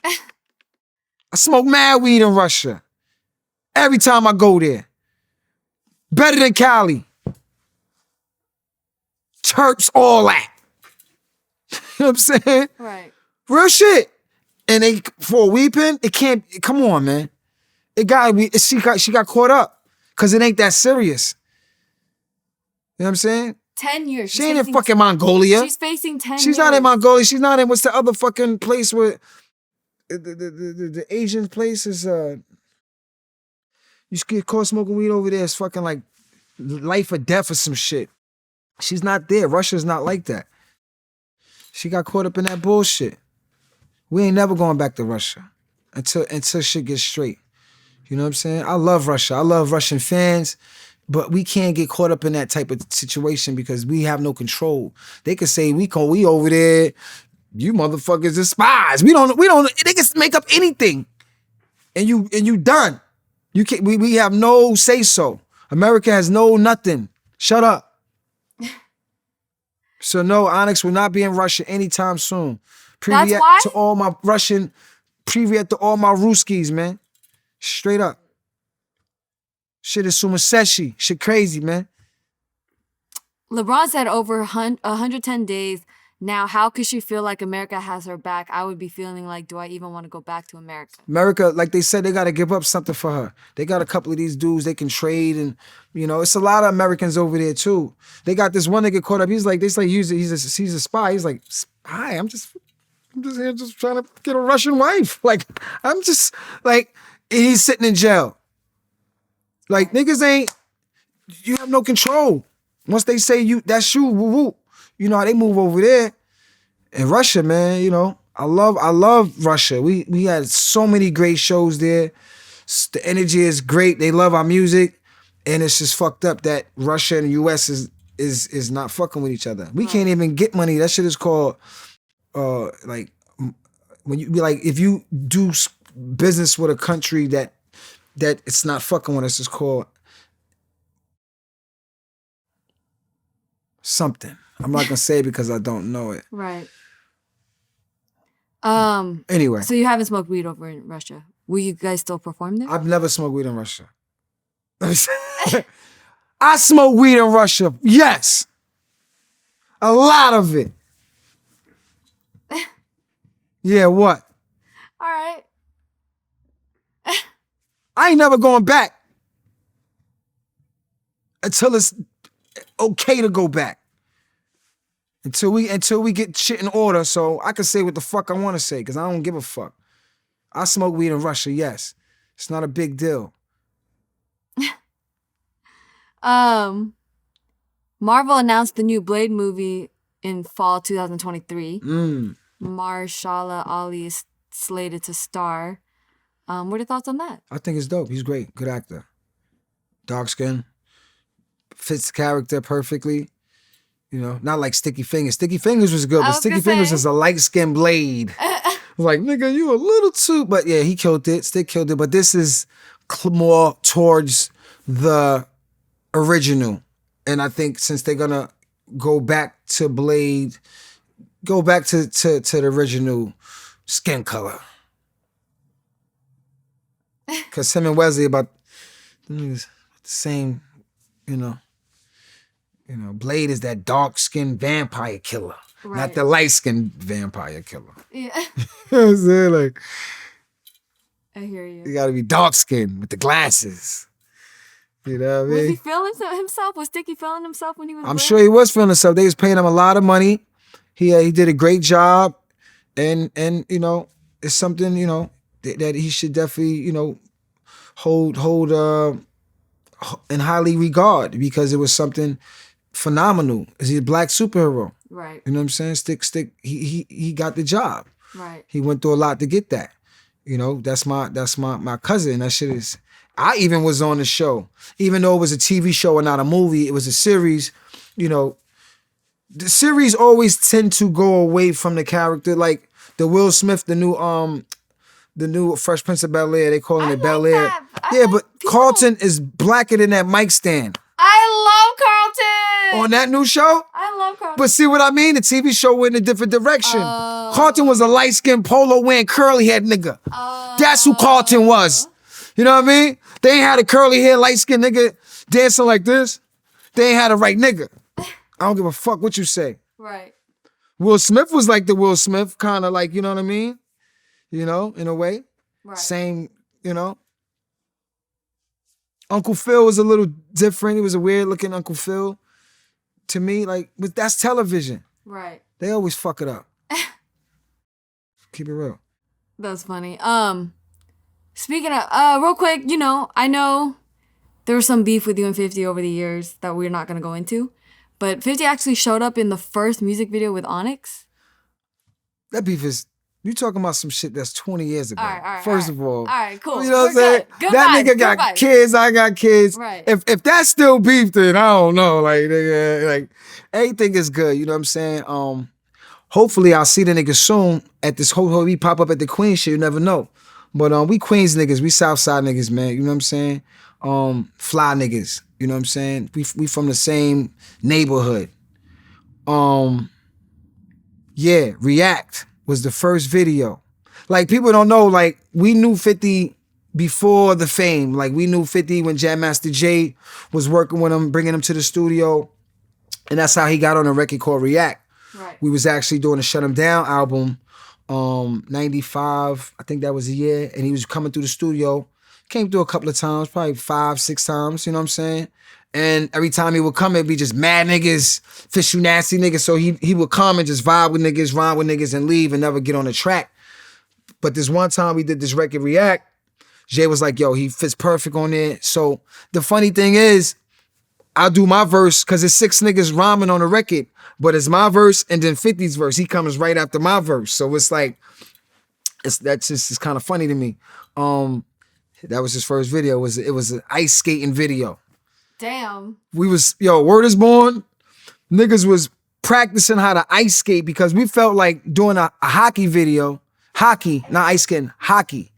I smoke mad weed in Russia. Every time I go there. Better than Cali. Terps, all that. You know what I'm saying? Right. Real shit. And they for a weeping, it can't. Come on, man. It gotta be. She got caught up because it ain't that serious. You know what I'm saying? 10 years. She ain't in fucking Mongolia. She's facing 10 years. She's not in Mongolia. She's not in what's the other fucking place where the Asian place is. You get caught smoking weed over there. It's fucking like life or death or some shit. She's not there. Russia's not like that. She got caught up in that bullshit. We ain't never going back to Russia until shit gets straight. You know what I'm saying? I love Russia. I love Russian fans, but we can't get caught up in that type of situation because we have no control. They could say we over there. You motherfuckers are spies. We don't. They can make up anything, and you done. You can't. We have no say so. America has no nothing. Shut up. So no, Onyx will not be in Russia anytime soon. That's why? To all my Russian, Privyet to all my Ruskies, man. Straight up. Shit is sumaseshi. Shit crazy, man. LeBron said over 110 days. Now, how could she feel like America has her back? I would be feeling like, do I even want to go back to America? America, like they said, they got to give up something for her. They got a couple of these dudes they can trade, and it's a lot of Americans over there too. They got this one nigga caught up. He's like, he's a spy. He's like, spy? I'm just here just trying to get a Russian wife. Like, I'm just like, he's sitting in jail. Like, niggas you have no control. Once they say that's you, woo woo. You know how they move over there. In Russia, man, I love Russia. We had so many great shows there. The energy is great. They love our music. And it's just fucked up that Russia and the US is not fucking with each other. We can't even get money. That shit is called like when you be like, if you do business with a country that it's not fucking with us, it's called something. I'm not gonna say it because I don't know it. Right. Anyway. So you haven't smoked weed over in Russia. Will you guys still perform there? I've never smoked weed in Russia. I smoke weed in Russia. Yes. A lot of it. Yeah, what? All right. I ain't never going back until it's okay to go back. Until we get shit in order, so I can say what the fuck I want to say, because I don't give a fuck. I smoke weed in Russia, yes. It's not a big deal. Marvel announced the new Blade movie in fall 2023. Mahershala Ali is slated to star. What are your thoughts on that? I think it's dope. He's great. Good actor. Dark skin. Fits the character perfectly. Not like Sticky Fingers. Sticky Fingers was good, but Sticky Fingers is a light-skinned Blade. Like, nigga, you a little too... But yeah, he killed it. Stick killed it. But this is more towards the original. And I think since they're gonna go back to Blade, go back to the original skin color. Because him and Wesley about the same, Blade is that dark-skinned vampire killer, not the light-skinned vampire killer. Yeah. You know what I'm saying? Like, I hear you. You gotta be dark-skinned with the glasses. You know what I mean? Was he feeling himself? Was Sticky feeling himself when he was I'm sure he was feeling himself. They was paying him a lot of money. He did a great job. And it's something, that he should definitely, hold in highly regard, because it was something phenomenal. He's a black superhero. Right. You know what I'm saying? Stick. He got the job. Right. He went through a lot to get that. That's my cousin. That shit is. I even was on the show, even though it was a TV show and not a movie. It was a series. The series always tend to go away from the character, like the Will Smith, the new Fresh Prince of Bel-Air. They calling it Bel-Air. Yeah, but Carlton is blacker than that mic stand. I love Carlton. On that new show? I love Carlton. But see what I mean? The TV show went in a different direction. Carlton was a light-skinned polo wearing curly head nigga. That's who Carlton was. You know what I mean? They ain't had a curly hair, light-skinned nigga dancing like this. They ain't had a right nigga. I don't give a fuck what you say. Right. Will Smith was like the Will Smith, kind of like, you know what I mean? You know, in a way. Right. Same, you know. Uncle Phil was a little different. He was a weird looking Uncle Phil to me. Like, but that's television. Right. They always fuck it up. Keep it real. That's funny. Speaking of, real quick, you know, I know there was some beef with you and 50 over the years that we're not going to go into, but 50 actually showed up in the first music video with Onyx. That beef is, you talking about some shit that's 20 years ago. All right, First of all. All right, cool. You know what I'm saying? Good That vibes, nigga got vibes. kids, I got kids. Right. If that's still beef, then I don't know. Like, nigga, like, everything is good. You know what I'm saying? Hopefully I'll see the nigga soon at this whole we pop up at the Queen shit. You never know. But we Queens niggas, we Southside niggas, man. You know what I'm saying? Fly niggas. You know what I'm saying? We from the same neighborhood. Yeah, React was the first video. Like, people don't know, like, we knew 50 before the fame. Like, we knew 50 when Jam Master Jay was working with him, bringing him to the studio. And that's how he got on a record called React. Right. We was actually doing a Shut 'Em Down album, 95, I think that was the year. And he was coming through the studio. Came through a couple of times, probably 5, 6 times, you know what I'm saying? And every time he would come, it'd be just mad niggas, fish you nasty niggas. So he would come and just vibe with niggas, rhyme with niggas, and leave and never get on the track. But this one time we did this record React, Jay was like, yo, he fits perfect on there. So the funny thing is, I'll do my verse because it's 6 niggas rhyming on the record, but it's my verse and then 50's verse. He comes right after my verse. So it's like, it's kind of funny to me. That was his first video. It was an ice skating video. Damn. We was, Word is Born, niggas was practicing how to ice skate because we felt like doing a hockey video. Hockey, not ice skating, hockey.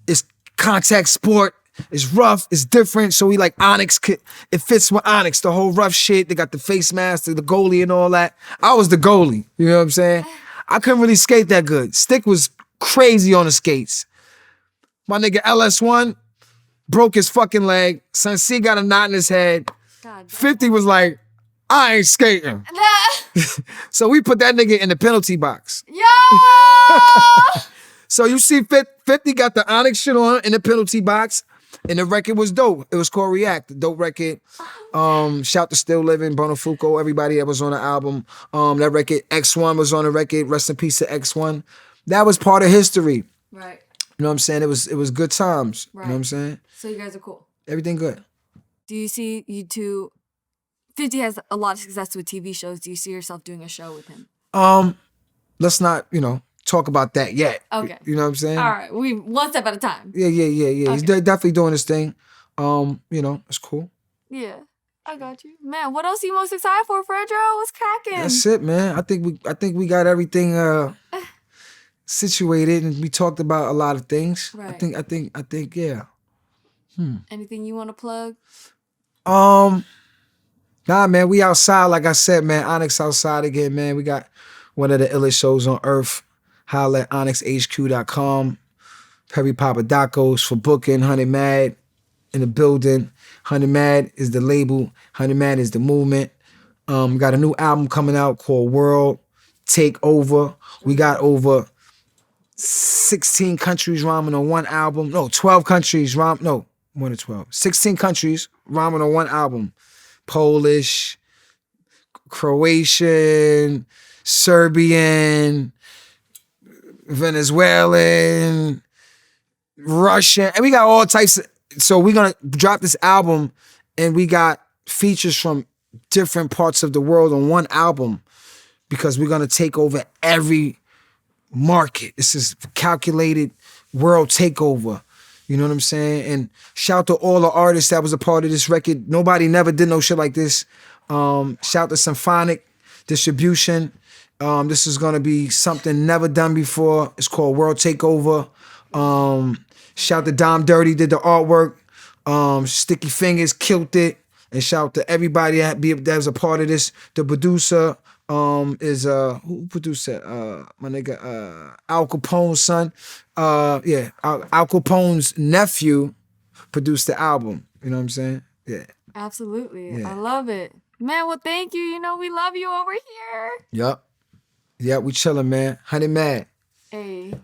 It's contact sport. It's rough. It's different. So we like Onyx. It fits with Onyx. The whole rough shit. They got the face mask, the goalie and all that. I was the goalie. You know what I'm saying? I couldn't really skate that good. Stick was crazy on the skates. My nigga LS1 broke his fucking leg. Son C got a knot in his head. God. 50 was like, I ain't skating. So we put that nigga in the penalty box. Yo! So you see 50 got the Onyx shit on in the penalty box, and the record was dope. It was called React, the dope record. Shout to Still Living, Bono Fuco, everybody that was on the album. That record, X1 was on the record. Rest in peace to X1. That was part of history. Right. You know what I'm saying? It was good times. Right. You know what I'm saying? So you guys are cool. Everything good. Do you see you two? 50 has a lot of success with TV shows. Do you see yourself doing a show with him? Let's not, talk about that yet. Okay. You know what I'm saying? All right. We one step at a time. Yeah. Okay. He's definitely doing his thing. It's cool. Yeah. I got you. Man, what else are you most excited for, Fredro? What's cracking? That's it, man. I think we got everything situated, and we talked about a lot of things. Right. I think, yeah. Anything you want to plug? Nah, man, we outside, like I said, man. Onyx outside again, man. We got one of the illest shows on earth. Holla at onyxhq.com. Perry Papadakos for booking. 100 Mad in the building. 100 Mad is the label. 100 Mad is the movement. Got a new album coming out called World Take Over. We got over 16 countries rhyming on one album. No, 12 countries rhyming. No, more than 12. 16 countries rhyming on one album. Polish, Croatian, Serbian, Venezuelan, Russian, and we got all types of, so we're gonna drop this album and we got features from different parts of the world on one album because we're gonna take over every market. This is calculated world takeover. You know what I'm saying? And shout to all the artists that was a part of this record. Nobody never did no shit like this. Shout to Symphonic Distribution. This is gonna be something never done before. It's called World Takeover. Shout to Dom Dirty, did the artwork. Sticky Fingers killed it. And shout to everybody that was a part of this. The producer is who produced that? My nigga Al Capone's son. Al Capone's nephew produced the album. You know what I'm saying? Yeah. Absolutely. Yeah. I love it. Man, well, thank you. We love you over here. Yup. Yeah, we chilling, man. Honey Mad. Hey.